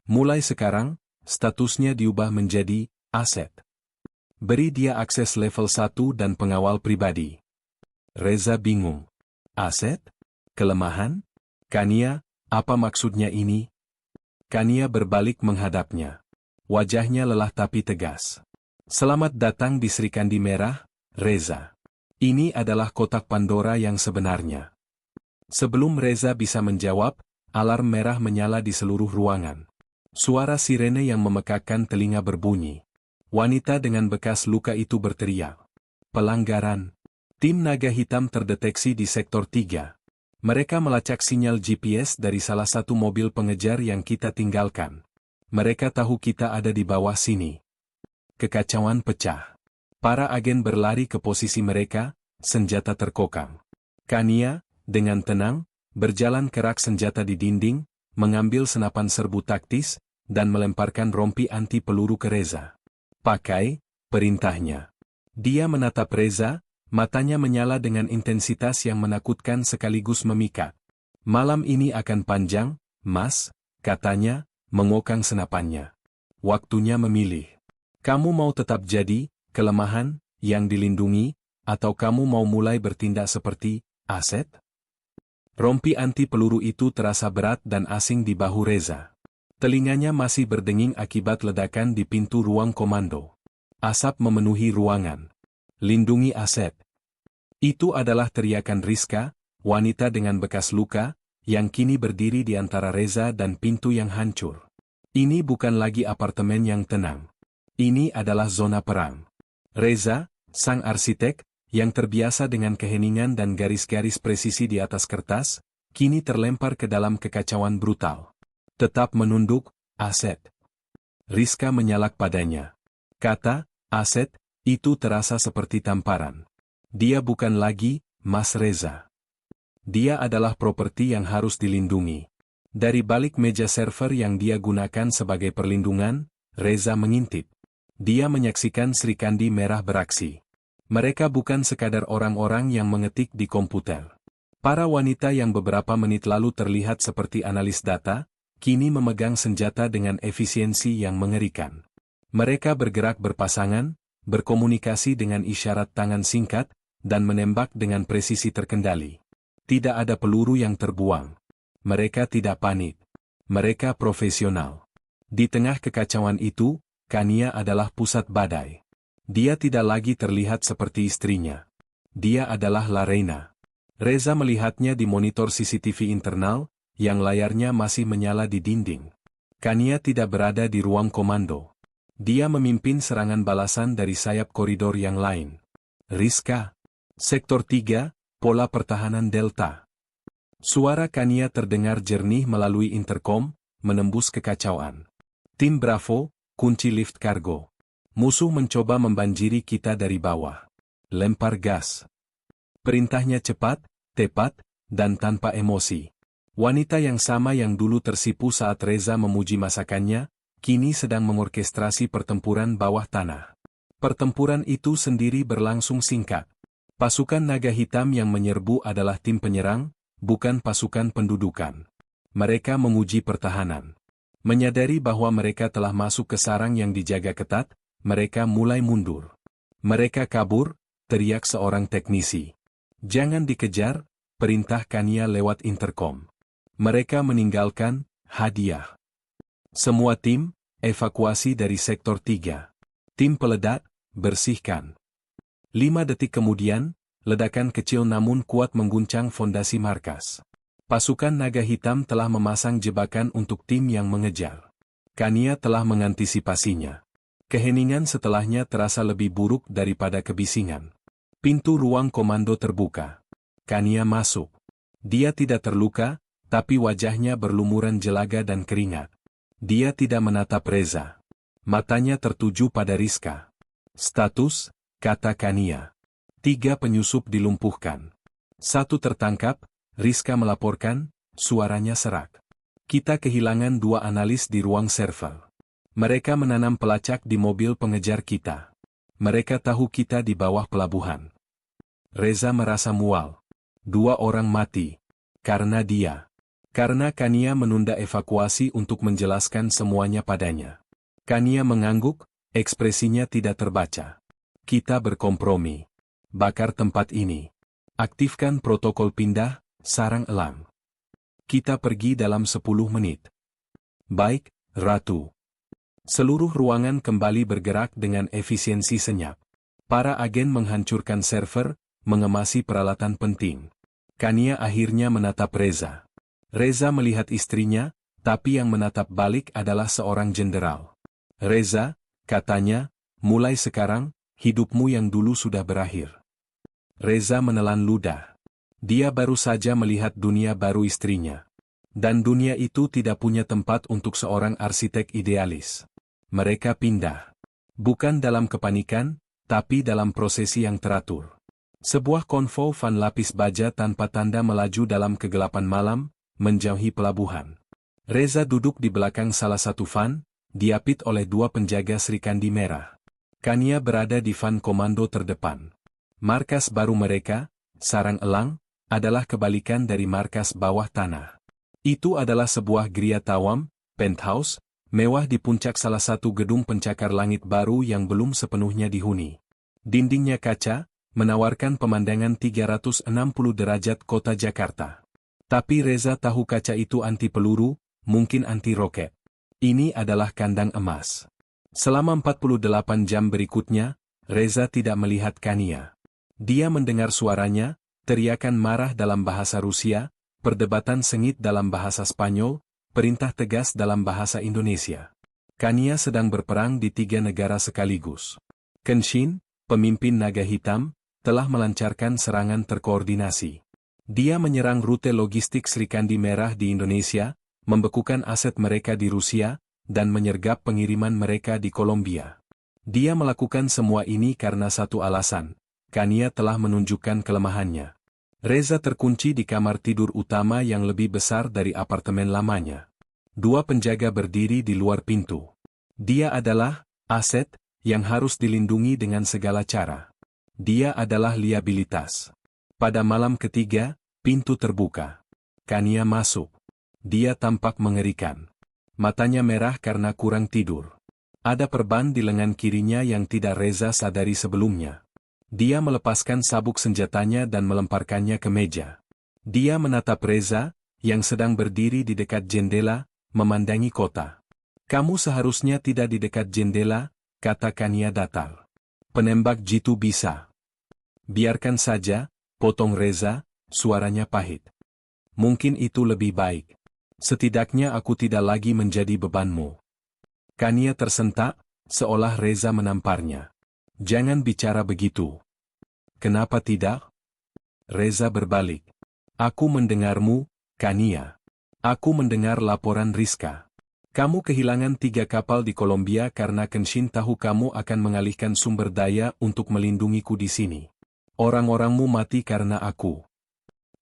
Mulai sekarang, statusnya diubah menjadi aset. Beri dia akses level 1 dan pengawal pribadi. Reza bingung. Aset? Kelemahan? Kania, apa maksudnya ini? Kania berbalik menghadapnya. Wajahnya lelah tapi tegas. Selamat datang di Serikandi Merah, Reza. Ini adalah kotak Pandora yang sebenarnya. Sebelum Reza bisa menjawab, alarm merah menyala di seluruh ruangan. Suara sirene yang memekakkan telinga berbunyi. Wanita dengan bekas luka itu berteriak. Pelanggaran. Tim naga hitam terdeteksi di sektor 3. Mereka melacak sinyal GPS dari salah satu mobil pengejar yang kita tinggalkan. Mereka tahu kita ada di bawah sini. Kekacauan pecah. Para agen berlari ke posisi mereka, senjata terkokang. Kania, dengan tenang, berjalan ke rak senjata di dinding, mengambil senapan serbu taktis, dan melemparkan rompi anti peluru ke Reza. Pakai, perintahnya. Dia menatap Reza, matanya menyala dengan intensitas yang menakutkan sekaligus memikat. Malam ini akan panjang, Mas, katanya, mengokang senapannya. Waktunya memilih. Kamu mau tetap jadi kelemahan yang dilindungi, atau kamu mau mulai bertindak seperti aset? Rompi anti peluru itu terasa berat dan asing di bahu Reza. Telinganya masih berdenging akibat ledakan di pintu ruang komando. Asap memenuhi ruangan. Lindungi aset. Itu adalah teriakan Rizka, wanita dengan bekas luka, yang kini berdiri di antara Reza dan pintu yang hancur. Ini bukan lagi apartemen yang tenang. Ini adalah zona perang. Reza, sang arsitek, yang terbiasa dengan keheningan dan garis-garis presisi di atas kertas, kini terlempar ke dalam kekacauan brutal. Tetap menunduk, Aset. Rizka menyalak padanya. Kata, Aset, itu terasa seperti tamparan. Dia bukan lagi, Mas Reza. Dia adalah properti yang harus dilindungi. Dari balik meja server yang dia gunakan sebagai perlindungan, Reza mengintip. Dia menyaksikan Sri Kandi merah beraksi. Mereka bukan sekadar orang-orang yang mengetik di komputer. Para wanita yang beberapa menit lalu terlihat seperti analis data, kini memegang senjata dengan efisiensi yang mengerikan. Mereka bergerak berpasangan, berkomunikasi dengan isyarat tangan singkat, dan menembak dengan presisi terkendali. Tidak ada peluru yang terbuang. Mereka tidak panik. Mereka profesional. Di tengah kekacauan itu, Kania adalah pusat badai. Dia tidak lagi terlihat seperti istrinya. Dia adalah La Reina. Reza melihatnya di monitor CCTV internal, yang layarnya masih menyala di dinding. Kania tidak berada di ruang komando. Dia memimpin serangan balasan dari sayap koridor yang lain. Rizka. Sektor 3, pola pertahanan Delta. Suara Kania terdengar jernih melalui interkom, menembus kekacauan. Tim Bravo, kunci lift kargo. Musuh mencoba membanjiri kita dari bawah. Lempar gas. Perintahnya cepat, tepat, dan tanpa emosi. Wanita yang sama yang dulu tersipu saat Reza memuji masakannya, kini sedang mengorkestrasi pertempuran bawah tanah. Pertempuran itu sendiri berlangsung singkat. Pasukan naga hitam yang menyerbu adalah tim penyerang, bukan pasukan pendudukan. Mereka menguji pertahanan. Menyadari bahwa mereka telah masuk ke sarang yang dijaga ketat, mereka mulai mundur. Mereka kabur, teriak seorang teknisi. Jangan dikejar, perintah Kania lewat interkom. Mereka meninggalkan hadiah. Semua tim, evakuasi dari sektor 3. Tim peledak, bersihkan. 5 detik kemudian, ledakan kecil namun kuat mengguncang fondasi markas. Pasukan naga hitam telah memasang jebakan untuk tim yang mengejar. Kania telah mengantisipasinya. Keheningan setelahnya terasa lebih buruk daripada kebisingan. Pintu ruang komando terbuka. Kania masuk. Dia tidak terluka, tapi wajahnya berlumuran jelaga dan keringat. Dia tidak menatap Reza. Matanya tertuju pada Rizka. Status, kata Kania. 3 penyusup dilumpuhkan. 1 tertangkap, Rizka melaporkan, suaranya serak. Kita kehilangan 2 analis di ruang server. Mereka menanam pelacak di mobil pengejar kita. Mereka tahu kita di bawah pelabuhan. Reza merasa mual. 2 orang mati. Karena dia. Karena Kania menunda evakuasi untuk menjelaskan semuanya padanya. Kania mengangguk, ekspresinya tidak terbaca. Kita berkompromi. Bakar tempat ini. Aktifkan protokol pindah, sarang elang. Kita pergi dalam 10 menit. Baik, Ratu. Seluruh ruangan kembali bergerak dengan efisiensi senyap. Para agen menghancurkan server, mengemasi peralatan penting. Kania akhirnya menatap Reza. Reza melihat istrinya, tapi yang menatap balik adalah seorang jenderal. Reza, katanya, mulai sekarang, hidupmu yang dulu sudah berakhir. Reza menelan ludah. Dia baru saja melihat dunia baru istrinya. Dan dunia itu tidak punya tempat untuk seorang arsitek idealis. Mereka pindah. Bukan dalam kepanikan, tapi dalam prosesi yang teratur. Sebuah konvoi van lapis baja tanpa tanda melaju dalam kegelapan malam, menjauhi pelabuhan. Reza duduk di belakang salah satu van, diapit oleh 2 penjaga Sri Kandi merah. Kania berada di van komando terdepan. Markas baru mereka, sarang elang, adalah kebalikan dari markas bawah tanah. Itu adalah sebuah gria tawam, penthouse, mewah di puncak salah satu gedung pencakar langit baru yang belum sepenuhnya dihuni. Dindingnya kaca, menawarkan pemandangan 360 derajat kota Jakarta. Tapi Reza tahu kaca itu anti peluru, mungkin anti roket. Ini adalah kandang emas. Selama 48 jam berikutnya, Reza tidak melihat Kania. Dia mendengar suaranya, teriakan marah dalam bahasa Rusia, perdebatan sengit dalam bahasa Spanyol, perintah tegas dalam bahasa Indonesia. Kania sedang berperang di 3 negara sekaligus. Kenshin, pemimpin naga hitam, telah melancarkan serangan terkoordinasi. Dia menyerang rute logistik Srikandi Merah di Indonesia, membekukan aset mereka di Rusia, dan menyergap pengiriman mereka di Kolombia. Dia melakukan semua ini karena satu alasan. Kania telah menunjukkan kelemahannya. Reza terkunci di kamar tidur utama yang lebih besar dari apartemen lamanya. 2 penjaga berdiri di luar pintu. Dia adalah aset yang harus dilindungi dengan segala cara. Dia adalah liabilitas. Pada malam ketiga, pintu terbuka. Kania masuk. Dia tampak mengerikan. Matanya merah karena kurang tidur. Ada perban di lengan kirinya yang tidak Reza sadari sebelumnya. Dia melepaskan sabuk senjatanya dan melemparkannya ke meja. Dia menatap Reza, yang sedang berdiri di dekat jendela, memandangi kota. Kamu seharusnya tidak di dekat jendela, kata Kania datar. Penembak jitu bisa. Biarkan saja, potong Reza, suaranya pahit. Mungkin itu lebih baik. Setidaknya aku tidak lagi menjadi bebanmu. Kania tersentak, seolah Reza menamparnya. Jangan bicara begitu. Kenapa tidak? Reza berbalik. Aku mendengarmu, Kania. Aku mendengar laporan Rizka. Kamu kehilangan 3 kapal di Kolombia karena Kenshin tahu kamu akan mengalihkan sumber daya untuk melindungiku di sini. Orang-orangmu mati karena aku.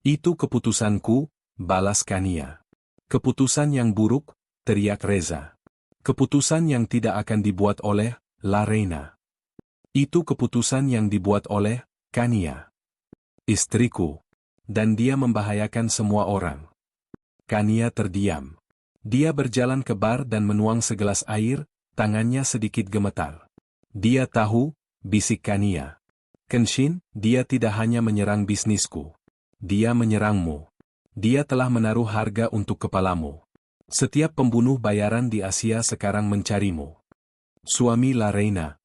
Itu keputusanku, balas Kania. Keputusan yang buruk, teriak Reza. Keputusan yang tidak akan dibuat oleh La Reina. Itu keputusan yang dibuat oleh Kania. Istriku. Dan dia membahayakan semua orang. Kania terdiam. Dia berjalan ke bar dan menuang segelas air, tangannya sedikit gemetar. Dia tahu, bisik Kania. Kenshin, dia tidak hanya menyerang bisnisku. Dia menyerangmu. Dia telah menaruh harga untuk kepalamu. Setiap pembunuh bayaran di Asia sekarang mencarimu. Suami La Reina.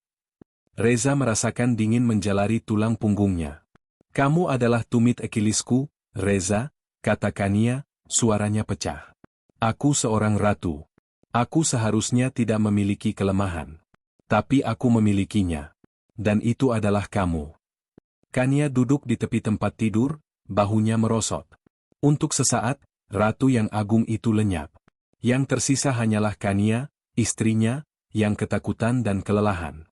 Reza merasakan dingin menjalari tulang punggungnya. Kamu adalah tumit Akilisku, Reza, kata Kania, suaranya pecah. Aku seorang ratu. Aku seharusnya tidak memiliki kelemahan. Tapi aku memilikinya. Dan itu adalah kamu. Kania duduk di tepi tempat tidur, bahunya merosot. Untuk sesaat, ratu yang agung itu lenyap. Yang tersisa hanyalah Kania, istrinya, yang ketakutan dan kelelahan.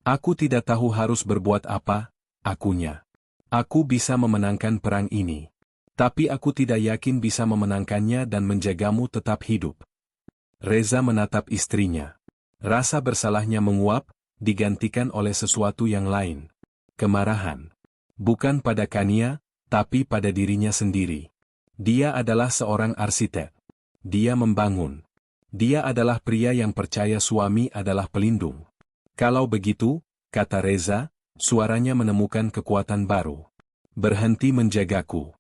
Aku tidak tahu harus berbuat apa, akunya. Aku bisa memenangkan perang ini. Tapi aku tidak yakin bisa memenangkannya dan menjagamu tetap hidup. Reza menatap istrinya. Rasa bersalahnya menguap, digantikan oleh sesuatu yang lain. Kemarahan. Bukan pada Kania, tapi pada dirinya sendiri. Dia adalah seorang arsitek. Dia membangun. Dia adalah pria yang percaya suami adalah pelindung. Kalau begitu, kata Reza, suaranya menemukan kekuatan baru. Berhenti menjagaku.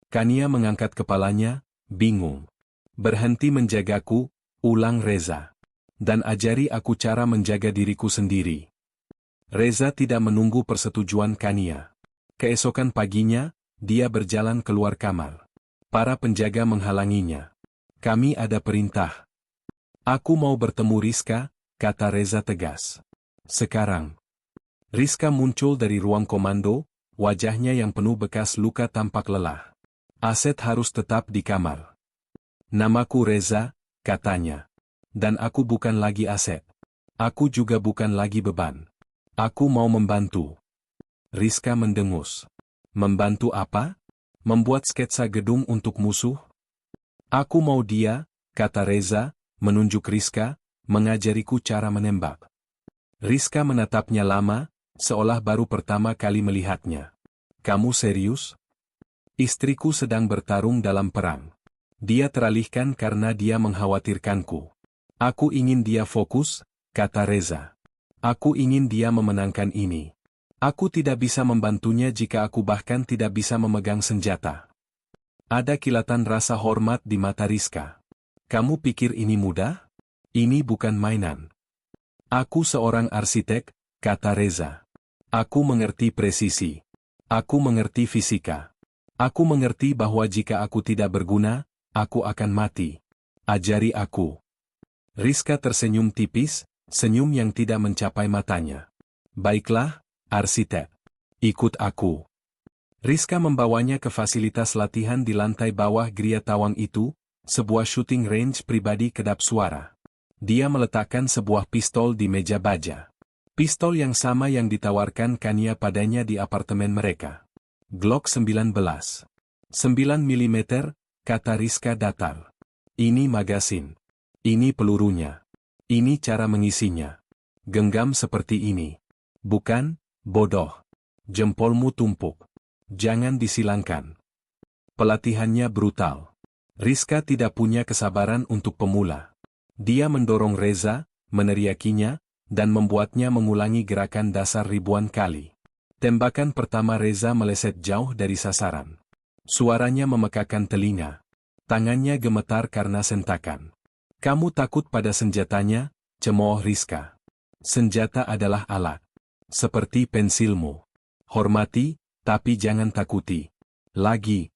Kania mengangkat kepalanya, bingung. Berhenti menjagaku, ulang Reza. Dan ajari aku cara menjaga diriku sendiri. Reza tidak menunggu persetujuan Kania. Keesokan paginya, dia berjalan keluar kamar. Para penjaga menghalanginya. Kami ada perintah. Aku mau bertemu Rizka, kata Reza tegas. Sekarang. Rizka muncul dari ruang komando, wajahnya yang penuh bekas luka tampak lelah. Aset harus tetap di kamar. Namaku Reza, katanya. Dan aku bukan lagi aset. Aku juga bukan lagi beban. Aku mau membantu. Rizka mendengus. Membantu apa? Membuat sketsa gedung untuk musuh? Aku mau dia, kata Reza, menunjuk Rizka, mengajariku cara menembak. Rizka menatapnya lama, seolah baru pertama kali melihatnya. Kamu serius? Istriku sedang bertarung dalam perang. Dia teralihkan karena dia mengkhawatirkanku. Aku ingin dia fokus, kata Reza. Aku ingin dia memenangkan ini. Aku tidak bisa membantunya jika aku bahkan tidak bisa memegang senjata. Ada kilatan rasa hormat di mata Rizka. Kamu pikir ini mudah? Ini bukan mainan. Aku seorang arsitek, kata Reza. Aku mengerti presisi. Aku mengerti fisika. Aku mengerti bahwa jika aku tidak berguna, aku akan mati. Ajari aku. Rizka tersenyum tipis, senyum yang tidak mencapai matanya. Baiklah, arsitek. Ikut aku. Rizka membawanya ke fasilitas latihan di lantai bawah Gria Tawang itu, sebuah shooting range pribadi kedap suara. Dia meletakkan sebuah pistol di meja baja. Pistol yang sama yang ditawarkan Kania padanya di apartemen mereka. Glock 19. 9 mm, kata Rizka datar. Ini magasin. Ini pelurunya. Ini cara mengisinya. Genggam seperti ini. Bukan, bodoh. Jempolmu tumpuk. Jangan disilangkan. Pelatihannya brutal. Rizka tidak punya kesabaran untuk pemula. Dia mendorong Reza, meneriakinya, dan membuatnya mengulangi gerakan dasar ribuan kali. Tembakan pertama Reza meleset jauh dari sasaran. Suaranya memekakan telinga. Tangannya gemetar karena sentakan. Kamu takut pada senjatanya, cemooh Rizka. Senjata adalah alat. Seperti pensilmu. Hormati, tapi jangan takuti. Lagi.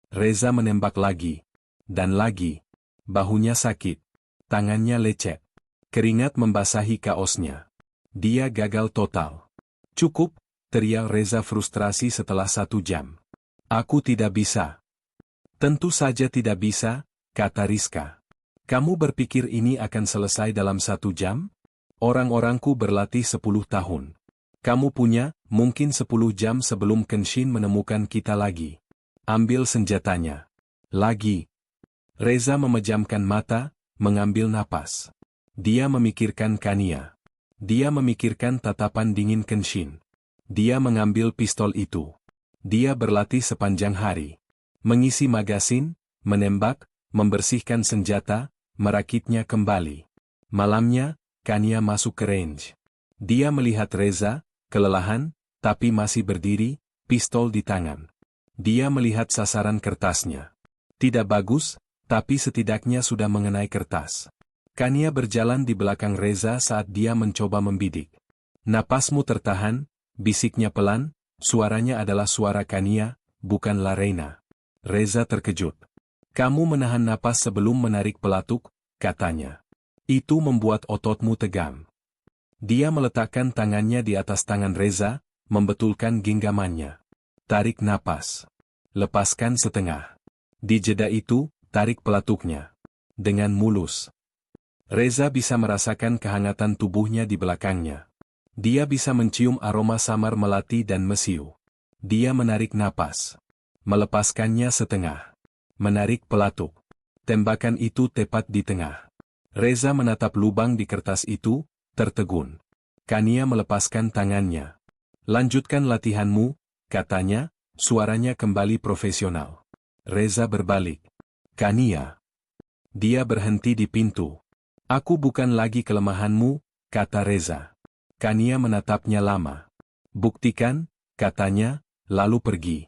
Reza menembak lagi. Dan lagi. Bahunya sakit. Tangannya lecet. Keringat membasahi kaosnya. Dia gagal total. Cukup, teriak Reza frustrasi setelah 1 jam. Aku tidak bisa. Tentu saja tidak bisa, kata Rizka. Kamu berpikir ini akan selesai dalam 1 jam? Orang-orangku berlatih 10 tahun. Kamu punya, mungkin 10 jam sebelum Kenshin menemukan kita lagi. Ambil senjatanya. Lagi. Reza memejamkan mata, mengambil napas. Dia memikirkan Kania. Dia memikirkan tatapan dingin Kenshin. Dia mengambil pistol itu. Dia berlatih sepanjang hari. Mengisi magasin, menembak, membersihkan senjata, merakitnya kembali. Malamnya, Kania masuk ke range. Dia melihat Reza, kelelahan, tapi masih berdiri, pistol di tangan. Dia melihat sasaran kertasnya. Tidak bagus, tapi setidaknya sudah mengenai kertas. Kania berjalan di belakang Reza saat dia mencoba membidik. Napasmu tertahan, bisiknya pelan, suaranya adalah suara Kania, bukan Larena. Reza terkejut. Kamu menahan napas sebelum menarik pelatuk, katanya. Itu membuat ototmu tegang. Dia meletakkan tangannya di atas tangan Reza, membetulkan genggamannya. Tarik napas. Lepaskan setengah. Di jeda itu, tarik pelatuknya. Dengan mulus. Reza bisa merasakan kehangatan tubuhnya di belakangnya. Dia bisa mencium aroma samar melati dan mesiu. Dia menarik napas. Melepaskannya setengah. Menarik pelatuk. Tembakan itu tepat di tengah. Reza menatap lubang di kertas itu, tertegun. Kania melepaskan tangannya. Lanjutkan latihanmu, katanya, suaranya kembali profesional. Reza berbalik. Kania. Dia berhenti di pintu. Aku bukan lagi kelemahanmu, kata Reza. Kania menatapnya lama. Buktikan, katanya, lalu pergi.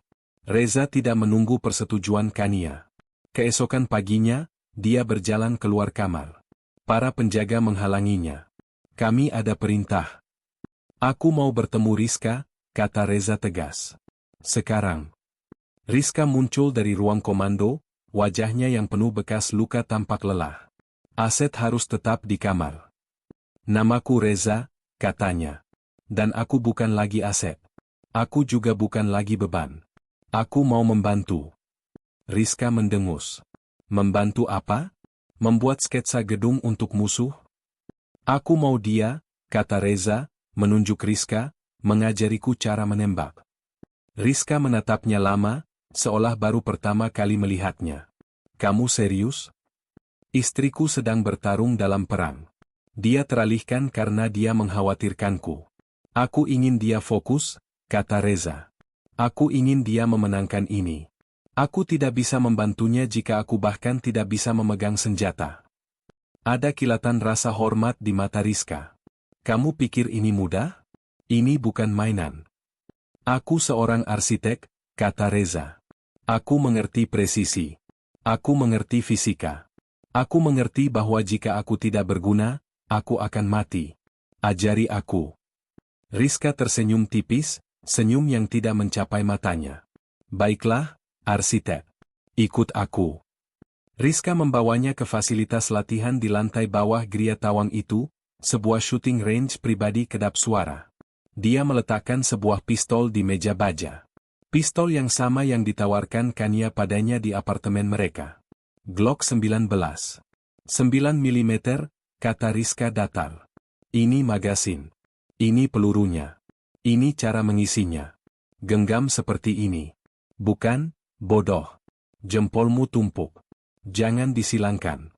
Reza tidak menunggu persetujuan Kania. Keesokan paginya, dia berjalan keluar kamar. Para penjaga menghalanginya. Kami ada perintah. Aku mau bertemu Rizka, kata Reza tegas. Sekarang. Rizka muncul dari ruang komando, wajahnya yang penuh bekas luka tampak lelah. Aset harus tetap di kamar. Namaku Reza, katanya. Dan aku bukan lagi Aset. Aku juga bukan lagi beban. Aku mau membantu. Rizka mendengus. Membantu apa? Membuat sketsa gedung untuk musuh? Aku mau dia, kata Reza, menunjuk Rizka, mengajariku cara menembak. Rizka menatapnya lama, seolah baru pertama kali melihatnya. Kamu serius? Istriku sedang bertarung dalam perang. Dia teralihkan karena dia mengkhawatirkanku. Aku ingin dia fokus, kata Reza. Aku ingin dia memenangkan ini. Aku tidak bisa membantunya jika aku bahkan tidak bisa memegang senjata. Ada kilatan rasa hormat di mata Rizka. Kamu pikir ini mudah? Ini bukan mainan. Aku seorang arsitek, kata Reza. Aku mengerti presisi. Aku mengerti fisika. Aku mengerti bahwa jika aku tidak berguna, aku akan mati. Ajari aku. Rizka tersenyum tipis, senyum yang tidak mencapai matanya. Baiklah, arsitek. Ikut aku. Rizka membawanya ke fasilitas latihan di lantai bawah Gria Tawang itu, sebuah shooting range pribadi kedap suara. Dia meletakkan sebuah pistol di meja baja. Pistol yang sama yang ditawarkan Kania padanya di apartemen mereka. Glock 19. 9 mm, kata Rizka datar. Ini magasin. Ini pelurunya. Ini cara mengisinya. Genggam seperti ini. Bukan, bodoh. Jempolmu tumpuk. Jangan disilangkan.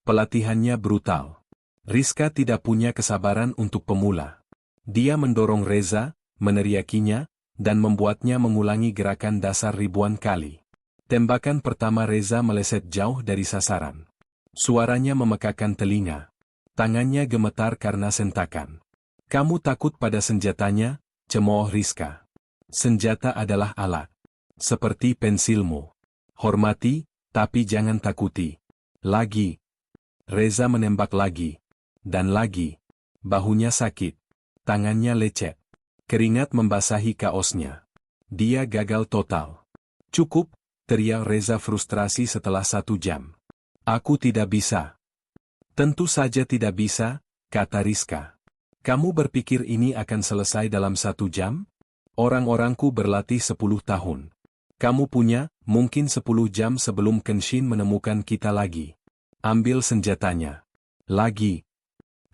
Pelatihannya brutal. Rizka tidak punya kesabaran untuk pemula. Dia mendorong Reza, meneriakinya, dan membuatnya mengulangi gerakan dasar ribuan kali. Tembakan pertama Reza meleset jauh dari sasaran. Suaranya memekakan telinga. Tangannya gemetar karena sentakan. Kamu takut pada senjatanya, cemooh Rizka. Senjata adalah alat. Seperti pensilmu. Hormati, tapi jangan takuti. Lagi. Reza menembak lagi. Dan lagi. Bahunya sakit. Tangannya lecet. Keringat membasahi kaosnya. Dia gagal total. Cukup, teriak Reza frustrasi setelah 1 jam. Aku tidak bisa. Tentu saja tidak bisa, kata Rizka. Kamu berpikir ini akan selesai dalam 1 jam? Orang-orangku berlatih 10 tahun. Kamu punya, mungkin 10 jam sebelum Kenshin menemukan kita lagi. Ambil senjatanya. Lagi.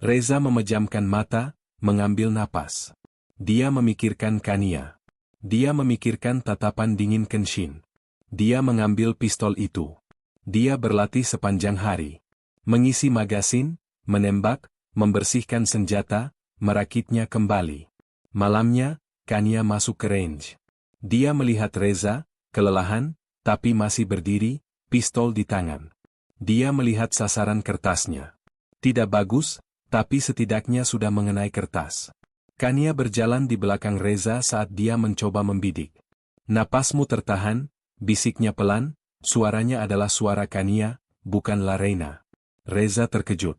Reza memejamkan mata, mengambil napas. Dia memikirkan Kania. Dia memikirkan tatapan dingin Kenshin. Dia mengambil pistol itu. Dia berlatih sepanjang hari. Mengisi magasin, menembak, membersihkan senjata, merakitnya kembali. Malamnya, Kania masuk ke range. Dia melihat Reza, kelelahan, tapi masih berdiri, pistol di tangan. Dia melihat sasaran kertasnya. Tidak bagus, tapi setidaknya sudah mengenai kertas. Kania berjalan di belakang Reza saat dia mencoba membidik. Napasmu tertahan, bisiknya pelan, suaranya adalah suara Kania, bukan Larena. Reza terkejut.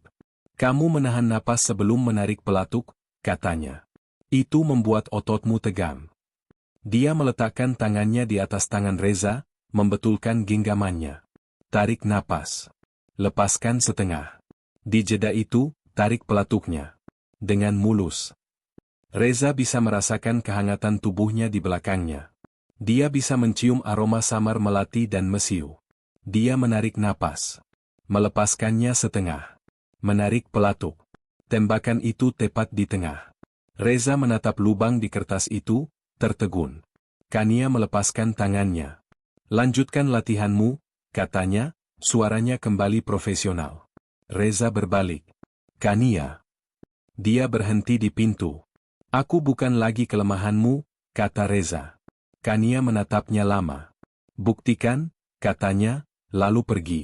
Kamu menahan napas sebelum menarik pelatuk, katanya. Itu membuat ototmu tegang. Dia meletakkan tangannya di atas tangan Reza, membetulkan genggamannya. Tarik napas. Lepaskan setengah. Di jeda itu, tarik pelatuknya. Dengan mulus. Reza bisa merasakan kehangatan tubuhnya di belakangnya. Dia bisa mencium aroma samar melati dan mesiu. Dia menarik napas. Melepaskannya setengah. Menarik pelatuk. Tembakan itu tepat di tengah. Reza menatap lubang di kertas itu, tertegun. Kania melepaskan tangannya. Lanjutkan latihanmu, katanya, suaranya kembali profesional. Reza berbalik. Kania. Dia berhenti di pintu. Aku bukan lagi kelemahanmu, kata Reza. Kania menatapnya lama. Buktikan, katanya, lalu pergi.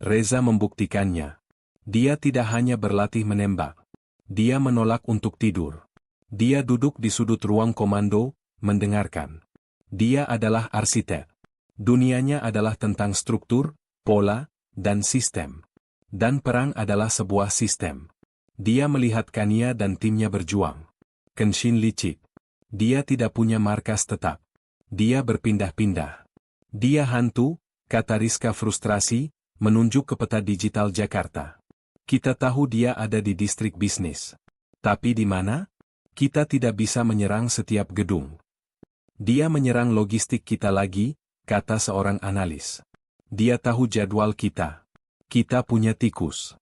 Reza membuktikannya. Dia tidak hanya berlatih menembak. Dia menolak untuk tidur. Dia duduk di sudut ruang komando, mendengarkan. Dia adalah arsitek. Dunianya adalah tentang struktur, pola, dan sistem. Dan perang adalah sebuah sistem. Dia melihat Kania dan timnya berjuang. Kenshin licik. Dia tidak punya markas tetap. Dia berpindah-pindah. Dia hantu, kata Rizka frustrasi, menunjuk ke peta digital Jakarta. Kita tahu dia ada di distrik bisnis. Tapi di mana? Kita tidak bisa menyerang setiap gedung. Dia menyerang logistik kita lagi, kata seorang analis. Dia tahu jadwal kita. Kita punya tikus.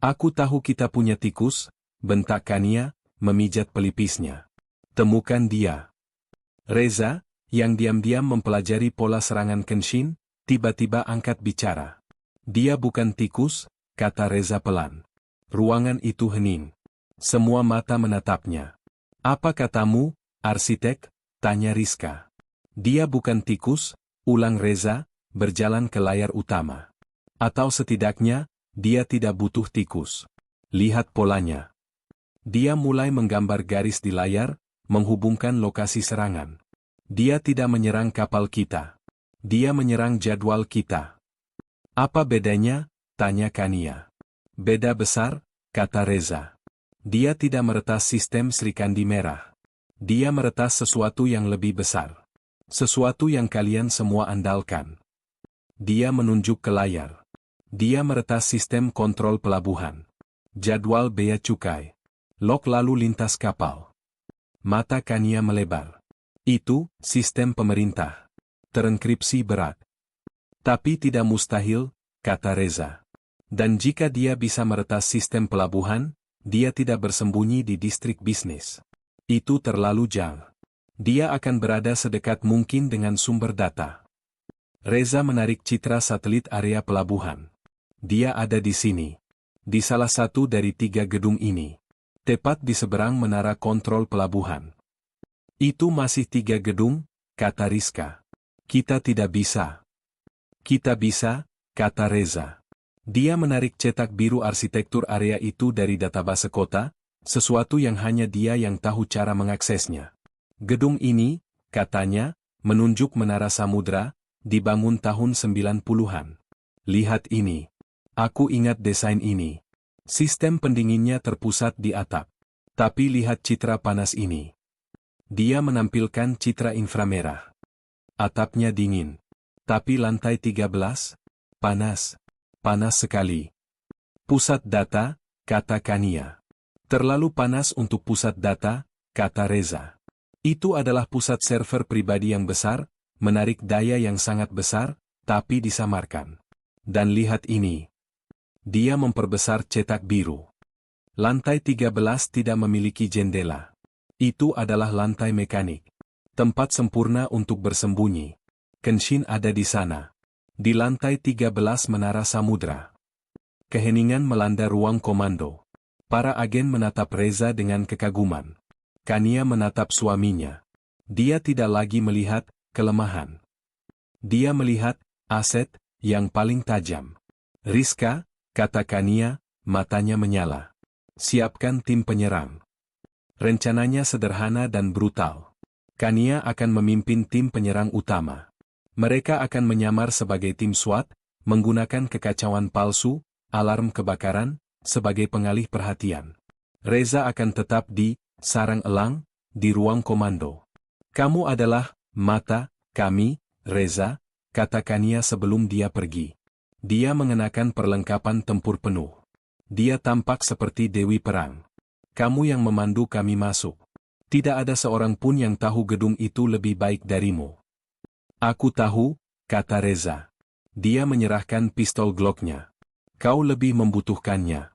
Aku tahu kita punya tikus, bentak Kania, memijat pelipisnya. Temukan dia. Reza, yang diam-diam mempelajari pola serangan Kenshin, tiba-tiba angkat bicara. Dia bukan tikus, kata Reza pelan. Ruangan itu hening. Semua mata menatapnya. Apa katamu, arsitek? Tanya Rizka. Dia bukan tikus, ulang Reza, berjalan ke layar utama. Atau setidaknya, dia tidak butuh tikus. Lihat polanya. Dia mulai menggambar garis di layar, menghubungkan lokasi serangan. Dia tidak menyerang kapal kita. Dia menyerang jadwal kita. Apa bedanya? Tanya Kania. Beda besar, kata Reza. Dia tidak meretas sistem Srikandi merah. Dia meretas sesuatu yang lebih besar. Sesuatu yang kalian semua andalkan. Dia menunjuk ke layar. Dia meretas sistem kontrol pelabuhan. Jadwal bea cukai. Log lalu lintas kapal. Mata Kania melebar. Itu, sistem pemerintah. Terenkripsi berat. Tapi tidak mustahil, kata Reza. Dan jika dia bisa meretas sistem pelabuhan, dia tidak bersembunyi di distrik bisnis. Itu terlalu jauh. Dia akan berada sedekat mungkin dengan sumber data. Reza menarik citra satelit area pelabuhan. Dia ada di sini. Di salah satu dari 3 gedung ini. Tepat di seberang menara kontrol pelabuhan. Itu masih 3 gedung, kata Rizka. Kita tidak bisa. Kita bisa, kata Reza. Dia menarik cetak biru arsitektur area itu dari database kota, sesuatu yang hanya dia yang tahu cara mengaksesnya. Gedung ini, katanya, menunjuk menara samudra, dibangun tahun 90-an. Lihat ini. Aku ingat desain ini. Sistem pendinginnya terpusat di atap. Tapi lihat citra panas ini. Dia menampilkan citra inframerah. Atapnya dingin. Tapi lantai 13, panas. Panas sekali. Pusat data, kata Kania. Terlalu panas untuk pusat data, kata Reza. Itu adalah pusat server pribadi yang besar, menarik daya yang sangat besar, tapi disamarkan. Dan lihat ini. Dia memperbesar cetak biru. Lantai 13 tidak memiliki jendela. Itu adalah lantai mekanik. Tempat sempurna untuk bersembunyi. Kenshin ada di sana. Di lantai 13 menara samudra. Keheningan melanda ruang komando. Para agen menatap Reza dengan kekaguman. Kania menatap suaminya. Dia tidak lagi melihat kelemahan. Dia melihat aset yang paling tajam. Rizka, kata Kania, matanya menyala. Siapkan tim penyerang. Rencananya sederhana dan brutal. Kania akan memimpin tim penyerang utama. Mereka akan menyamar sebagai tim SWAT, menggunakan kekacauan palsu, alarm kebakaran, sebagai pengalih perhatian. Reza akan tetap di sarang elang, di ruang komando. Kamu adalah mata kami, Reza, kata Kania sebelum dia pergi. Dia mengenakan perlengkapan tempur penuh. Dia tampak seperti dewi perang. Kamu yang memandu kami masuk. Tidak ada seorang pun yang tahu gedung itu lebih baik darimu. Aku tahu, kata Reza. Dia menyerahkan pistol Glock-nya. Kau lebih membutuhkannya.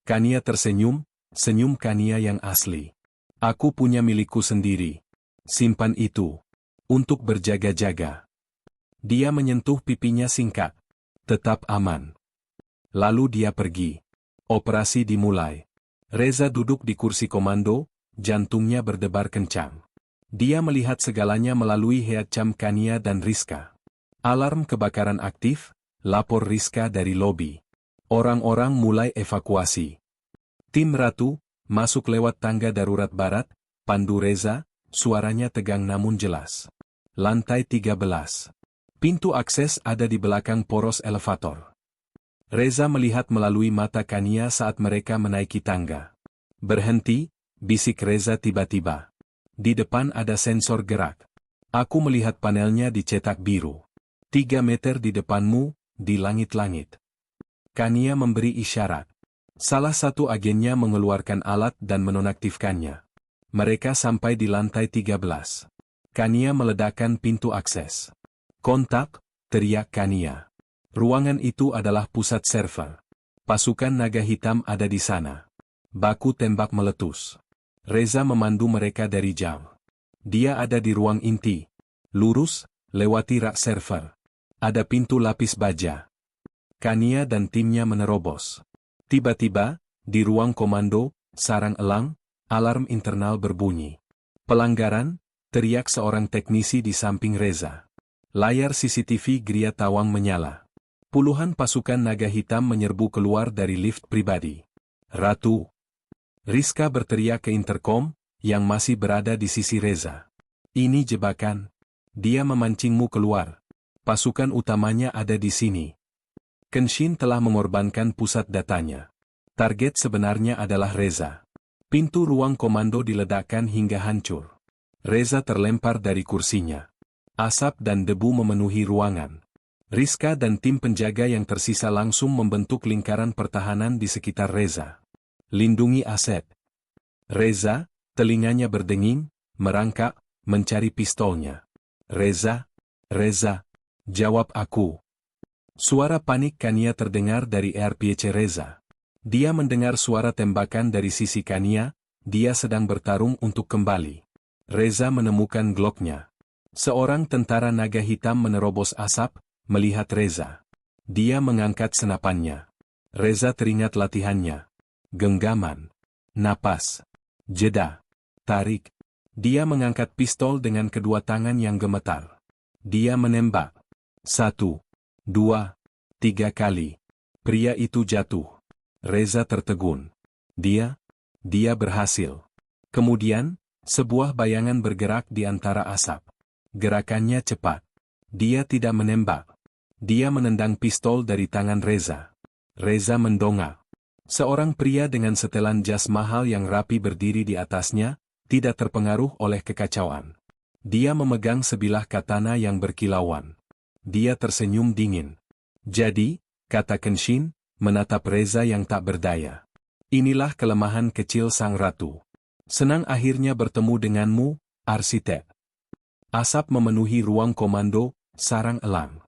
Kania tersenyum, senyum Kania yang asli. Aku punya milikku sendiri. Simpan itu. Untuk berjaga-jaga. Dia menyentuh pipinya singkat. Tetap aman. Lalu dia pergi. Operasi dimulai. Reza duduk di kursi komando, jantungnya berdebar kencang. Dia melihat segalanya melalui headcam Kania dan Rizka. Alarm kebakaran aktif, lapor Rizka dari lobi. Orang-orang mulai evakuasi. Tim Ratu, masuk lewat tangga darurat barat, pandu Reza, suaranya tegang namun jelas. Lantai 13. Pintu akses ada di belakang poros elevator. Reza melihat melalui mata Kania saat mereka menaiki tangga. Berhenti, bisik Reza tiba-tiba. Di depan ada sensor gerak. Aku melihat panelnya dicetak biru. 3 meter di depanmu, di langit-langit. Kania memberi isyarat. Salah satu agennya mengeluarkan alat dan menonaktifkannya. Mereka sampai di lantai 13. Kania meledakkan pintu akses. Kontak, teriak Kania. Ruangan itu adalah pusat server. Pasukan naga hitam ada di sana. Baku tembak meletus. Reza memandu mereka dari jauh. Dia ada di ruang inti. Lurus, lewati rak server. Ada pintu lapis baja. Kania dan timnya menerobos. Tiba-tiba, di ruang komando, sarang elang, alarm internal berbunyi. Pelanggaran, teriak seorang teknisi di samping Reza. Layar CCTV Gria Tawang menyala. Puluhan pasukan naga hitam menyerbu keluar dari lift pribadi. Ratu. Rizka berteriak ke interkom, yang masih berada di sisi Reza. Ini jebakan. Dia memancingmu keluar. Pasukan utamanya ada di sini. Kenshin telah mengorbankan pusat datanya. Target sebenarnya adalah Reza. Pintu ruang komando diledakkan hingga hancur. Reza terlempar dari kursinya. Asap dan debu memenuhi ruangan. Rizka dan tim penjaga yang tersisa langsung membentuk lingkaran pertahanan di sekitar Reza. Lindungi aset. Reza, telinganya berdenging, merangkak, mencari pistolnya. Reza, jawab aku. Suara panik Kania terdengar dari RPC Reza. Dia mendengar suara tembakan dari sisi Kania, dia sedang bertarung untuk kembali. Reza menemukan Glock-nya. Seorang tentara naga hitam menerobos asap, melihat Reza. Dia mengangkat senapannya. Reza teringat latihannya. Genggaman. Napas. Jeda. Tarik. Dia mengangkat pistol dengan kedua tangan yang gemetar. Dia menembak. 1, 2, 3 kali. Pria itu jatuh. Reza tertegun. Dia berhasil. Kemudian, sebuah bayangan bergerak di antara asap. Gerakannya cepat. Dia tidak menembak. Dia menendang pistol dari tangan Reza. Reza mendongak. Seorang pria dengan setelan jas mahal yang rapi berdiri di atasnya, tidak terpengaruh oleh kekacauan. Dia memegang sebilah katana yang berkilauan. Dia tersenyum dingin. Jadi, kata Kenshin, menatap Reza yang tak berdaya. Inilah kelemahan kecil sang ratu. Senang akhirnya bertemu denganmu, arsitek. Asap memenuhi ruang komando, sarang elang.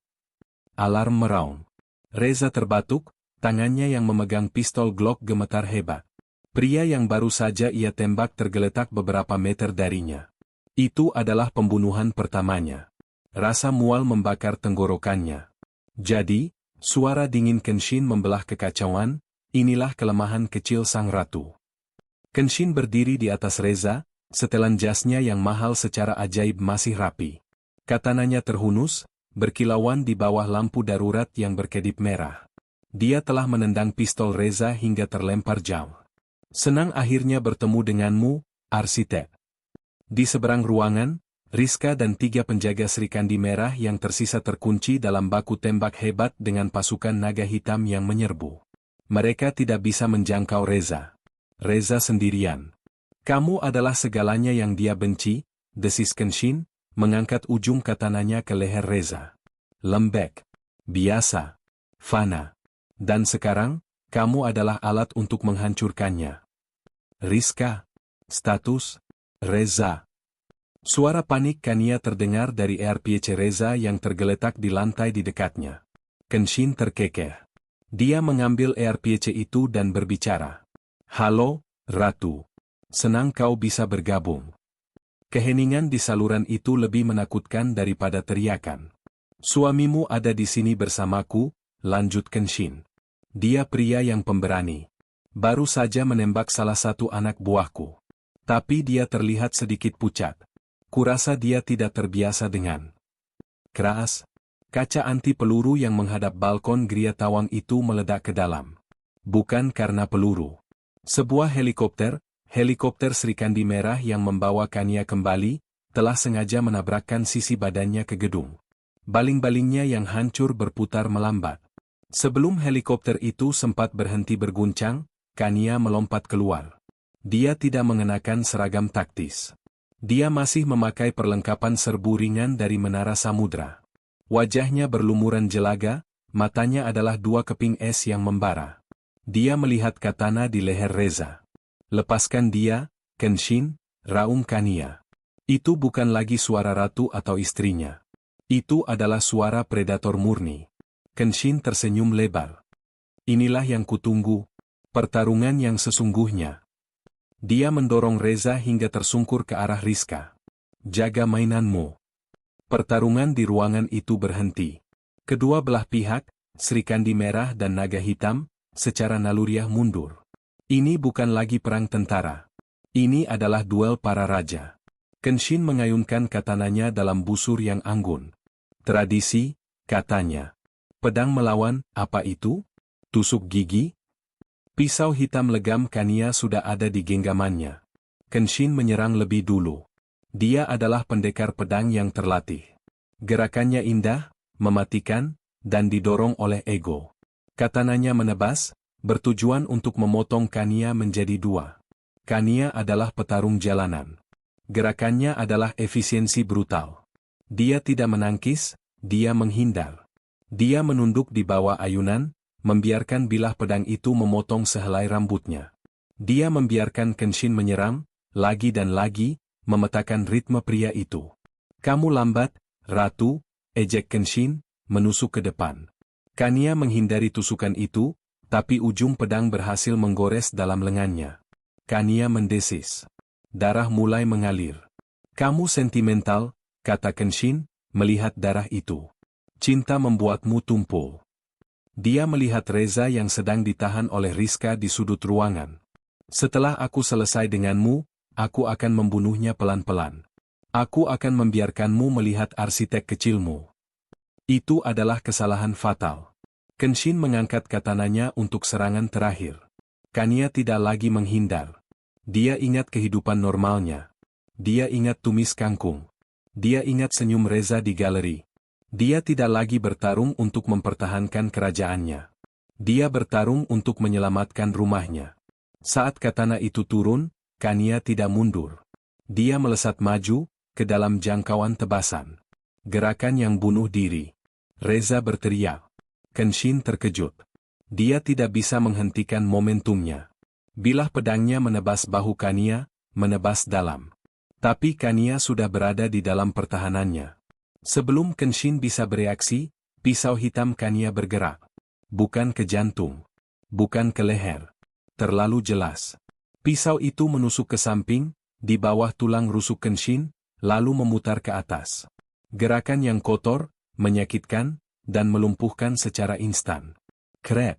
Alarm meraung. Reza terbatuk, tangannya yang memegang pistol Glock gemetar hebat. Pria yang baru saja ia tembak tergeletak beberapa meter darinya. Itu adalah pembunuhan pertamanya. Rasa mual membakar tenggorokannya. Jadi, suara dingin Kenshin membelah kekacauan, inilah kelemahan kecil sang ratu. Kenshin berdiri di atas Reza, setelan jasnya yang mahal secara ajaib masih rapi. Katananya terhunus, berkilauan di bawah lampu darurat yang berkedip merah. Dia telah menendang pistol Reza hingga terlempar jauh. Senang akhirnya bertemu denganmu, arsitek. Di seberang ruangan, Rizka dan 3 penjaga Serikandi Merah yang tersisa terkunci dalam baku tembak hebat dengan pasukan naga hitam yang menyerbu. Mereka tidak bisa menjangkau Reza. Reza sendirian. Kamu adalah segalanya yang dia benci, desis Kenshin, mengangkat ujung katananya ke leher Reza. Lembek. Biasa. Fana. Dan sekarang, kamu adalah alat untuk menghancurkannya. Rizka. Status. Reza. Suara panik Kania terdengar dari RPC Reza yang tergeletak di lantai di dekatnya. Kenshin terkekeh. Dia mengambil RPC itu dan berbicara. Halo, Ratu. Senang kau bisa bergabung. Keheningan di saluran itu lebih menakutkan daripada teriakan. Suamimu ada di sini bersamaku, lanjut Kenshin. Dia pria yang pemberani. Baru saja menembak salah satu anak buahku. Tapi dia terlihat sedikit pucat. Kurasa dia tidak terbiasa dengan keras. Kaca anti peluru yang menghadap balkon Gria Tawang itu meledak ke dalam. Bukan karena peluru. Sebuah helikopter Serikandi Merah yang membawa Kania kembali, telah sengaja menabrakkan sisi badannya ke gedung. Baling-balingnya yang hancur berputar melambat. Sebelum helikopter itu sempat berhenti berguncang, Kania melompat keluar. Dia tidak mengenakan seragam taktis. Dia masih memakai perlengkapan serbu ringan dari Menara Samudra. Wajahnya berlumuran jelaga, matanya adalah 2 keping es yang membara. Dia melihat katana di leher Reza. Lepaskan dia, Kenshin, raung Kania. Itu bukan lagi suara ratu atau istrinya. Itu adalah suara predator murni. Kenshin tersenyum lebar. Inilah yang kutunggu, pertarungan yang sesungguhnya. Dia mendorong Reza hingga tersungkur ke arah Rizka. Jaga mainanmu. Pertarungan di ruangan itu berhenti. Kedua belah pihak, Serikandi Merah dan Naga Hitam, secara naluriah mundur. Ini bukan lagi perang tentara. Ini adalah duel para raja. Kenshin mengayunkan katananya dalam busur yang anggun. Tradisi, katanya. Pedang melawan, apa itu? Tusuk gigi? Pisau hitam legam Kania sudah ada di genggamannya. Kenshin menyerang lebih dulu. Dia adalah pendekar pedang yang terlatih. Gerakannya indah, mematikan, dan didorong oleh ego. Katananya menebas, bertujuan untuk memotong Kania menjadi dua. Kania adalah petarung jalanan. Gerakannya adalah efisiensi brutal. Dia tidak menangkis, dia menghindar. Dia menunduk di bawah ayunan, membiarkan bilah pedang itu memotong sehelai rambutnya. Dia membiarkan Kenshin menyerang, lagi dan lagi, memetakan ritme pria itu. "Kamu lambat, Ratu," ejek Kenshin, menusuk ke depan. Kania menghindari tusukan itu, tapi ujung pedang berhasil menggores dalam lengannya. Kania mendesis. Darah mulai mengalir. "Kamu sentimental," kata Kenshin, melihat darah itu. "Cinta membuatmu tumpul." Dia melihat Reza yang sedang ditahan oleh Rizka di sudut ruangan. "Setelah aku selesai denganmu, aku akan membunuhnya pelan-pelan. Aku akan membiarkanmu melihat arsitek kecilmu." Itu adalah kesalahan fatal. Kenshin mengangkat katananya untuk serangan terakhir. Kania tidak lagi menghindar. Dia ingat kehidupan normalnya. Dia ingat tumis kangkung. Dia ingat senyum Reza di galeri. Dia tidak lagi bertarung untuk mempertahankan kerajaannya. Dia bertarung untuk menyelamatkan rumahnya. Saat katana itu turun, Kania tidak mundur. Dia melesat maju, ke dalam jangkauan tebasan. Gerakan yang bunuh diri. Reza berteriak. Kenshin terkejut. Dia tidak bisa menghentikan momentumnya. Bilah pedangnya menebas bahu Kania, menebas dalam. Tapi Kania sudah berada di dalam pertahanannya. Sebelum Kenshin bisa bereaksi, pisau hitam Kania bergerak. Bukan ke jantung. Bukan ke leher. Terlalu jelas. Pisau itu menusuk ke samping, di bawah tulang rusuk Kenshin, lalu memutar ke atas. Gerakan yang kotor, menyakitkan, dan melumpuhkan secara instan. Krep.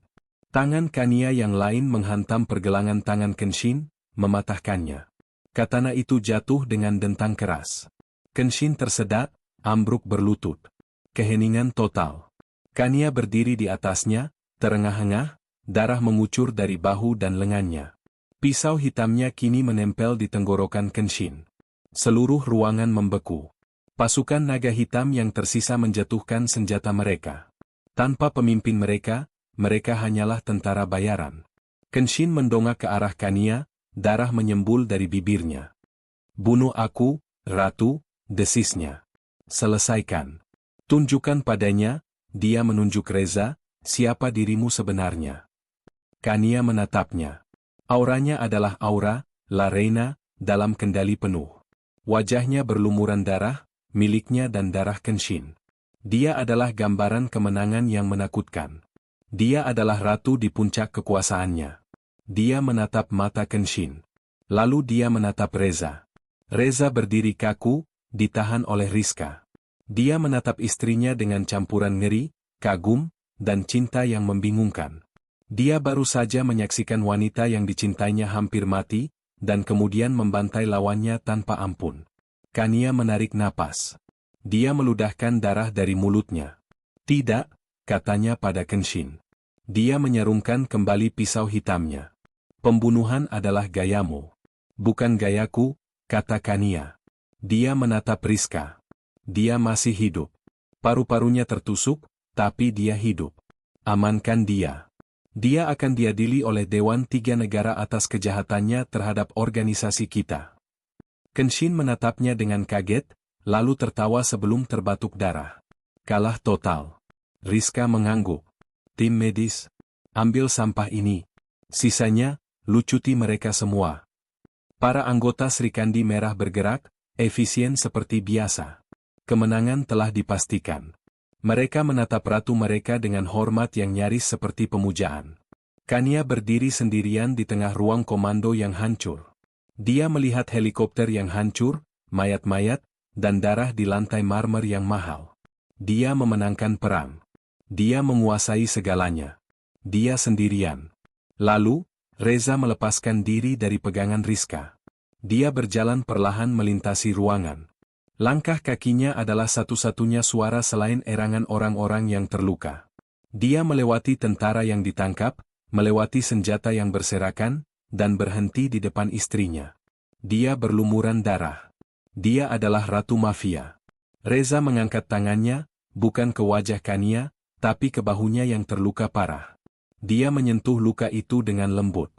Tangan Kania yang lain menghantam pergelangan tangan Kenshin, mematahkannya. Katana itu jatuh dengan dentang keras. Kenshin tersedak, ambruk berlutut. Keheningan total. Kania berdiri di atasnya, terengah-engah, darah mengucur dari bahu dan lengannya. Pisau hitamnya kini menempel di tenggorokan Kenshin. Seluruh ruangan membeku. Pasukan naga hitam yang tersisa menjatuhkan senjata mereka. Tanpa pemimpin mereka hanyalah tentara bayaran. Kenshin mendongak ke arah Kania, darah menyembul dari bibirnya. "Bunuh aku, Ratu," desisnya. "Selesaikan. Tunjukkan padanya," dia menunjuk Reza, "siapa dirimu sebenarnya." Kania menatapnya. Auranya adalah aura, La Reina, dalam kendali penuh. Wajahnya berlumuran darah, miliknya dan darah Kenshin. Dia adalah gambaran kemenangan yang menakutkan. Dia adalah ratu di puncak kekuasaannya. Dia menatap mata Kenshin. Lalu dia menatap Reza. Reza berdiri kaku, ditahan oleh Rizka. Dia menatap istrinya dengan campuran ngeri, kagum, dan cinta yang membingungkan. Dia baru saja menyaksikan wanita yang dicintainya hampir mati, dan kemudian membantai lawannya tanpa ampun. Kania menarik napas. Dia meludahkan darah dari mulutnya. "Tidak," katanya pada Kenshin. Dia menyarungkan kembali pisau hitamnya. "Pembunuhan adalah gayamu. Bukan gayaku," kata Kania. Dia menatap Rizka. Dia masih hidup. Paru-parunya tertusuk, tapi dia hidup. Amankan dia. Dia akan diadili oleh Dewan Tiga Negara atas kejahatannya terhadap organisasi kita. Kenshin menatapnya dengan kaget, lalu tertawa sebelum terbatuk darah. "Kalah total." Rizka mengangguk. "Tim medis, ambil sampah ini. Sisanya, lucuti mereka semua." Para anggota Srikandi Merah bergerak, efisien seperti biasa. Kemenangan telah dipastikan. Mereka menatap ratu mereka dengan hormat yang nyaris seperti pemujaan. Kania berdiri sendirian di tengah ruang komando yang hancur. Dia melihat helikopter yang hancur, mayat-mayat, dan darah di lantai marmer yang mahal. Dia memenangkan perang. Dia menguasai segalanya. Dia sendirian. Lalu, Reza melepaskan diri dari pegangan Rizka. Dia berjalan perlahan melintasi ruangan. Langkah kakinya adalah satu-satunya suara selain erangan orang-orang yang terluka. Dia melewati tentara yang ditangkap, melewati senjata yang berserakan, dan berhenti di depan istrinya. Dia berlumuran darah. Dia adalah Ratu Mafia. Reza mengangkat tangannya, bukan ke wajah Kania, tapi ke bahunya yang terluka parah. Dia menyentuh luka itu dengan lembut.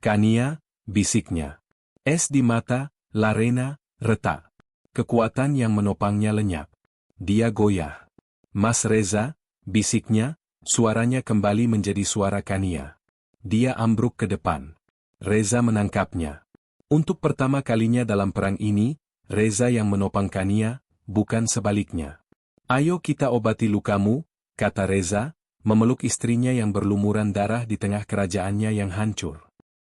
Kania, bisiknya. Es di mata, Larena, retak. Kekuatan yang menopangnya lenyap. Dia goyah. Mas Reza, bisiknya, suaranya kembali menjadi suara Kania. Dia ambruk ke depan. Reza menangkapnya. Untuk pertama kalinya dalam perang ini, Reza yang menopang Kania, bukan sebaliknya. Ayo kita obati lukamu, kata Reza, memeluk istrinya yang berlumuran darah di tengah kerajaannya yang hancur.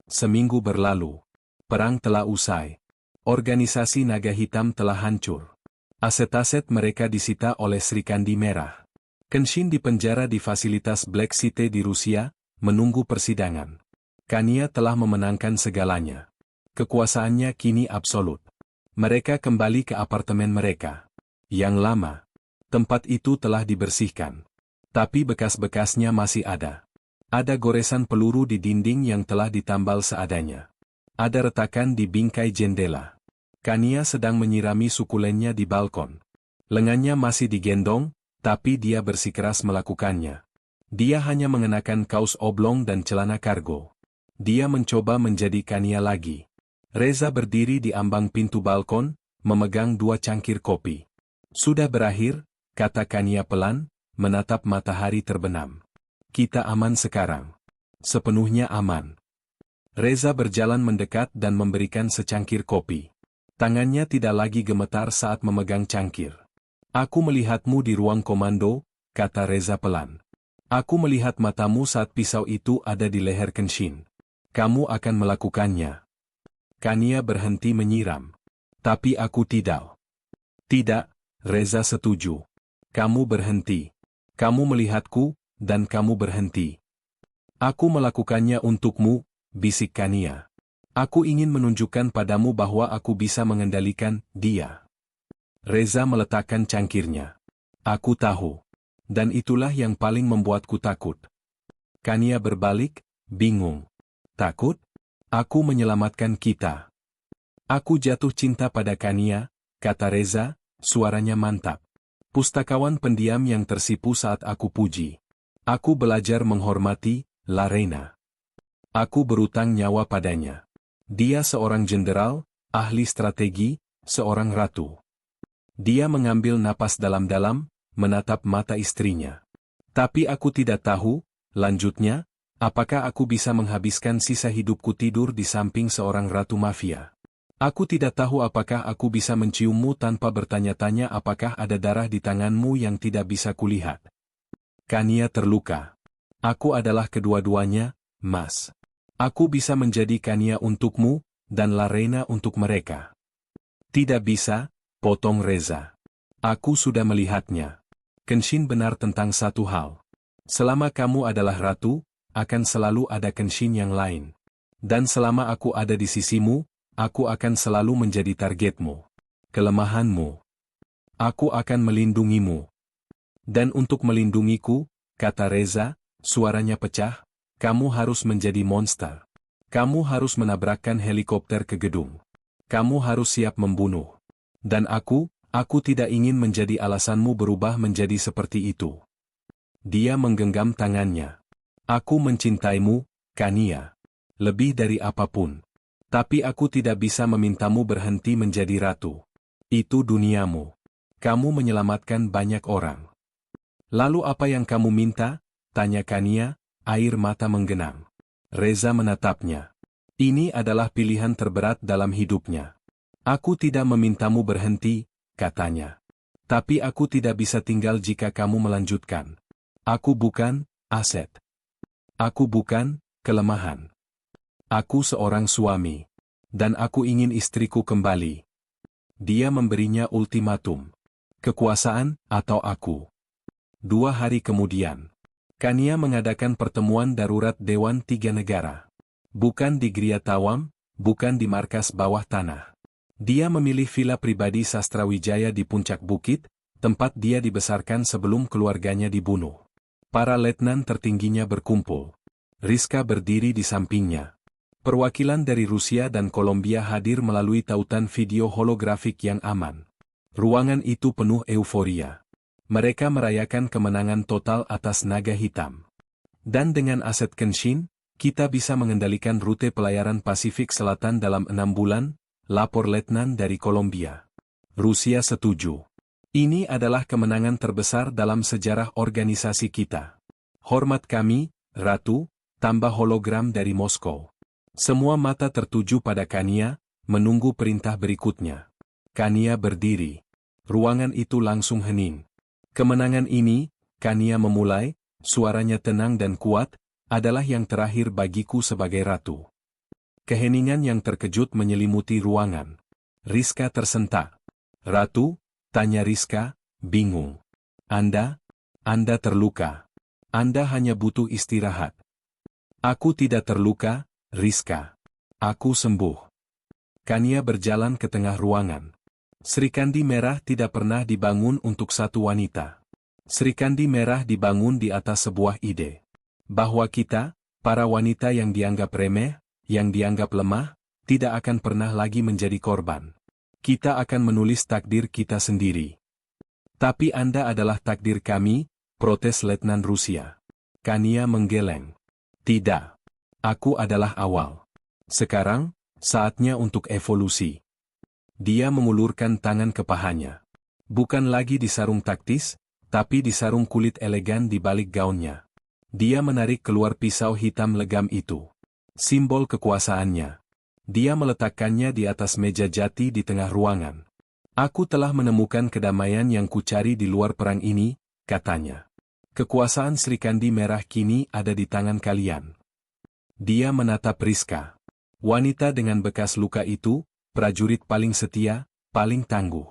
Seminggu berlalu. Perang telah usai. Organisasi Naga Hitam telah hancur. Aset-aset mereka disita oleh Sri Kandi Merah. Kenshin dipenjara di fasilitas Black City di Rusia, menunggu persidangan. Kania telah memenangkan segalanya. Kekuasaannya kini absolut. Mereka kembali ke apartemen mereka. Yang lama. Tempat itu telah dibersihkan. Tapi bekas-bekasnya masih ada. Ada goresan peluru di dinding yang telah ditambal seadanya. Ada retakan di bingkai jendela. Kania sedang menyirami sukulennya di balkon. Lengannya masih digendong, tapi dia bersikeras melakukannya. Dia hanya mengenakan kaos oblong dan celana kargo. Dia mencoba menjadi Kania lagi. Reza berdiri di ambang pintu balkon, memegang 2 cangkir kopi. Sudah berakhir, kata Kania pelan, menatap matahari terbenam. Kita aman sekarang. Sepenuhnya aman. Reza berjalan mendekat dan memberikan secangkir kopi. Tangannya tidak lagi gemetar saat memegang cangkir. Aku melihatmu di ruang komando, kata Reza pelan. Aku melihat matamu saat pisau itu ada di leher Kenshin. Kamu akan melakukannya. Kania berhenti menyiram. Tapi aku tidak. Tidak, Reza setuju. Kamu berhenti. Kamu melihatku, dan kamu berhenti. Aku melakukannya untukmu, bisik Kania. Aku ingin menunjukkan padamu bahwa aku bisa mengendalikan dia. Reza meletakkan cangkirnya. Aku tahu. Dan itulah yang paling membuatku takut. Kania berbalik, bingung. Takut? Aku menyelamatkan kita. Aku jatuh cinta pada Kania, kata Reza, suaranya mantap. Pustakawan pendiam yang tersipu saat aku puji. Aku belajar menghormati Larena. Aku berutang nyawa padanya. Dia seorang jenderal, ahli strategi, seorang ratu. Dia mengambil napas dalam-dalam, menatap mata istrinya. Tapi aku tidak tahu, lanjutnya, apakah aku bisa menghabiskan sisa hidupku tidur di samping seorang ratu mafia. Aku tidak tahu apakah aku bisa menciummu tanpa bertanya-tanya apakah ada darah di tanganmu yang tidak bisa kulihat. Kania terluka. Aku adalah kedua-duanya, Mas. Aku bisa menjadi Kania untukmu, dan Larena untuk mereka. Tidak bisa, potong Reza. Aku sudah melihatnya. Kenshin benar tentang satu hal. Selama kamu adalah ratu, akan selalu ada Kenshin yang lain. Dan selama aku ada di sisimu, aku akan selalu menjadi targetmu. Kelemahanmu. Aku akan melindungimu. Dan untuk melindungiku, kata Reza, suaranya pecah, kamu harus menjadi monster. Kamu harus menabrakkan helikopter ke gedung. Kamu harus siap membunuh. Dan aku tidak ingin menjadi alasanmu berubah menjadi seperti itu. Dia menggenggam tangannya. Aku mencintaimu, Kania. Lebih dari apapun. Tapi aku tidak bisa memintamu berhenti menjadi ratu. Itu duniamu. Kamu menyelamatkan banyak orang. Lalu apa yang kamu minta? Tanya Kania, air mata menggenang. Reza menatapnya. Ini adalah pilihan terberat dalam hidupnya. Aku tidak memintamu berhenti, katanya. Tapi aku tidak bisa tinggal jika kamu melanjutkan. Aku bukan aset. Aku bukan kelemahan. Aku seorang suami. Dan aku ingin istriku kembali. Dia memberinya ultimatum. Kekuasaan atau aku. 2 hari kemudian. Kania mengadakan pertemuan darurat Dewan 3 Negara. Bukan di Gria Tawam, bukan di markas bawah tanah. Dia memilih villa pribadi Sastrawijaya di puncak bukit, tempat dia dibesarkan sebelum keluarganya dibunuh. Para letnan tertingginya berkumpul. Rizka berdiri di sampingnya. Perwakilan dari Rusia dan Kolombia hadir melalui tautan video holografik yang aman. Ruangan itu penuh euforia. Mereka merayakan kemenangan total atas naga hitam. Dan dengan aset Kenshin, kita bisa mengendalikan rute pelayaran Pasifik Selatan dalam 6 bulan, lapor letnan dari Kolombia. Rusia setuju. Ini adalah kemenangan terbesar dalam sejarah organisasi kita. Hormat kami, Ratu, tambah hologram dari Moskow. Semua mata tertuju pada Kania, menunggu perintah berikutnya. Kania berdiri. Ruangan itu langsung hening. Kemenangan ini, Kania memulai, suaranya tenang dan kuat, adalah yang terakhir bagiku sebagai ratu. Keheningan yang terkejut menyelimuti ruangan. Rizka tersentak. Ratu? Tanya Rizka, bingung. Anda terluka. Anda hanya butuh istirahat. Aku tidak terluka, Rizka. Aku sembuh. Kania berjalan ke tengah ruangan. Serikandi merah tidak pernah dibangun untuk satu wanita. Serikandi merah dibangun di atas sebuah ide. Bahwa kita, para wanita yang dianggap remeh, yang dianggap lemah, tidak akan pernah lagi menjadi korban. Kita akan menulis takdir kita sendiri. Tapi Anda adalah takdir kami, protes Letnan Rusia. Kania menggeleng. Tidak. Aku adalah awal. Sekarang, saatnya untuk evolusi. Dia mengulurkan tangan ke pahanya. Bukan lagi di sarung taktis, tapi di sarung kulit elegan di balik gaunnya. Dia menarik keluar pisau hitam legam itu. Simbol kekuasaannya. Dia meletakkannya di atas meja jati di tengah ruangan. Aku telah menemukan kedamaian yang kucari di luar perang ini, katanya. Kekuasaan Serikandi Merah kini ada di tangan kalian. Dia menatap Rizka. Wanita dengan bekas luka itu, prajurit paling setia, paling tangguh.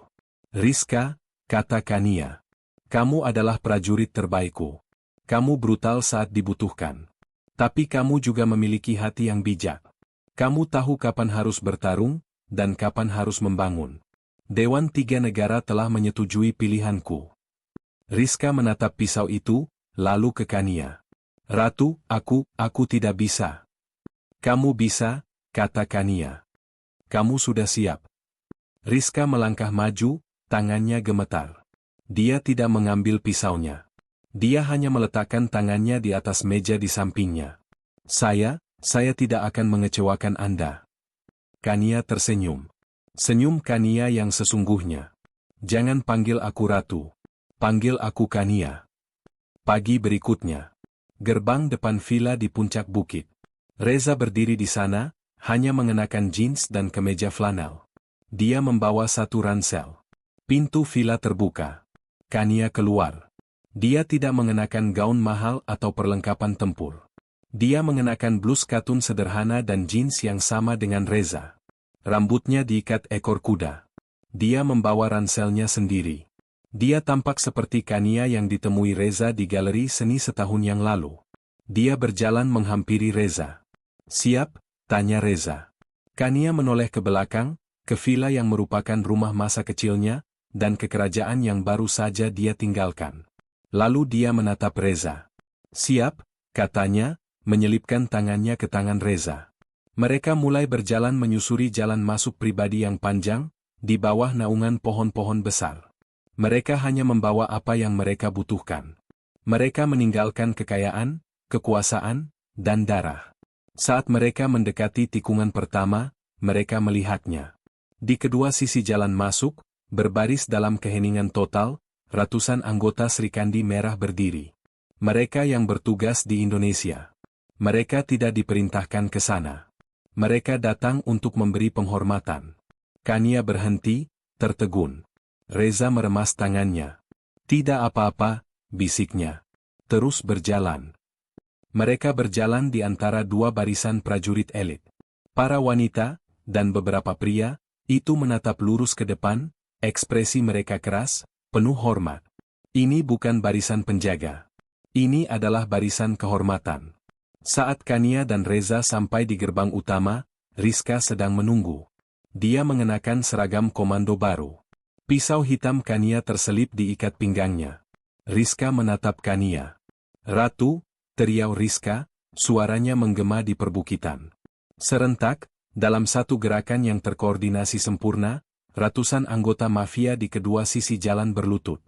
Rizka, kata Kania. Kamu adalah prajurit terbaikku. Kamu brutal saat dibutuhkan. Tapi kamu juga memiliki hati yang bijak. Kamu tahu kapan harus bertarung, dan kapan harus membangun. Dewan Tiga Negara telah menyetujui pilihanku. Rizka menatap pisau itu, lalu ke Kania. Ratu, aku tidak bisa. Kamu bisa, kata Kania. Kamu sudah siap. Rizka melangkah maju, tangannya gemetar. Dia tidak mengambil pisaunya. Dia hanya meletakkan tangannya di atas meja di sampingnya. Saya tidak akan mengecewakan Anda. Kania tersenyum. Senyum Kania yang sesungguhnya. Jangan panggil aku Ratu. Panggil aku Kania. Pagi berikutnya. Gerbang depan villa di puncak bukit. Reza berdiri di sana, hanya mengenakan jeans dan kemeja flanel. Dia membawa satu ransel. Pintu villa terbuka. Kania keluar. Dia tidak mengenakan gaun mahal atau perlengkapan tempur. Dia mengenakan blus katun sederhana dan jeans yang sama dengan Reza. Rambutnya diikat ekor kuda. Dia membawa ranselnya sendiri. Dia tampak seperti Kania yang ditemui Reza di galeri seni setahun yang lalu. Dia berjalan menghampiri Reza. Siap? Tanya Reza. Kania menoleh ke belakang, ke villa yang merupakan rumah masa kecilnya, dan ke kerajaan yang baru saja dia tinggalkan. Lalu dia menatap Reza. Siap, katanya, menyelipkan tangannya ke tangan Reza. Mereka mulai berjalan menyusuri jalan masuk pribadi yang panjang, di bawah naungan pohon-pohon besar. Mereka hanya membawa apa yang mereka butuhkan. Mereka meninggalkan kekayaan, kekuasaan, dan darah. Saat mereka mendekati tikungan pertama, mereka melihatnya. Di kedua sisi jalan masuk, berbaris dalam keheningan total, ratusan anggota Serikandi Merah berdiri. Mereka yang bertugas di Indonesia. Mereka tidak diperintahkan ke sana. Mereka datang untuk memberi penghormatan. Kania berhenti, tertegun. Reza meremas tangannya. Tidak apa-apa, bisiknya. Terus berjalan. Mereka berjalan di antara dua barisan prajurit elit. Para wanita, dan beberapa pria, itu menatap lurus ke depan, ekspresi mereka keras, penuh hormat. Ini bukan barisan penjaga. Ini adalah barisan kehormatan. Saat Kania dan Reza sampai di gerbang utama, Rizka sedang menunggu. Dia mengenakan seragam komando baru. Pisau hitam Kania terselip di ikat pinggangnya. Rizka menatap Kania. Ratu, teriau Rizka, suaranya menggema di perbukitan. Serentak, dalam satu gerakan yang terkoordinasi sempurna, ratusan anggota mafia di kedua sisi jalan berlutut.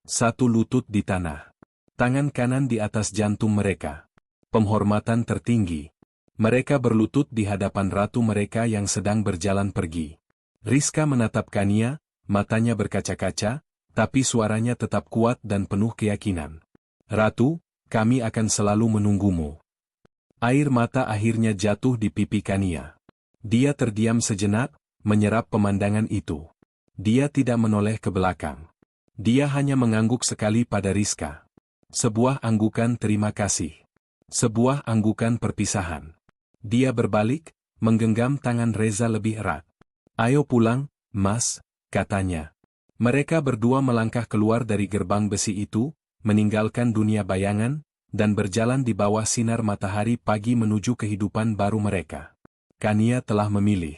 Satu lutut di tanah. Tangan kanan di atas jantung mereka. Penghormatan tertinggi. Mereka berlutut di hadapan ratu mereka yang sedang berjalan pergi. Rizka menatap Kania, matanya berkaca-kaca, tapi suaranya tetap kuat dan penuh keyakinan. Ratu, kami akan selalu menunggumu. Air mata akhirnya jatuh di pipi Kania. Dia terdiam sejenak, menyerap pemandangan itu. Dia tidak menoleh ke belakang. Dia hanya mengangguk sekali pada Rizka. Sebuah anggukan terima kasih. Sebuah anggukan perpisahan. Dia berbalik, menggenggam tangan Reza lebih erat. Ayo pulang, Mas, katanya. Mereka berdua melangkah keluar dari gerbang besi itu, meninggalkan dunia bayangan, dan berjalan di bawah sinar matahari pagi menuju kehidupan baru mereka. Kania telah memilih.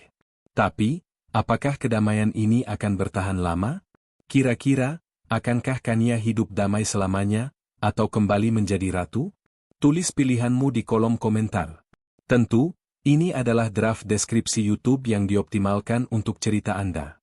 Tapi, apakah kedamaian ini akan bertahan lama? Kira-kira, akankah Kania hidup damai selamanya, atau kembali menjadi ratu? Tulis pilihanmu di kolom komentar. Tentu, ini adalah draft deskripsi YouTube yang dioptimalkan untuk cerita Anda.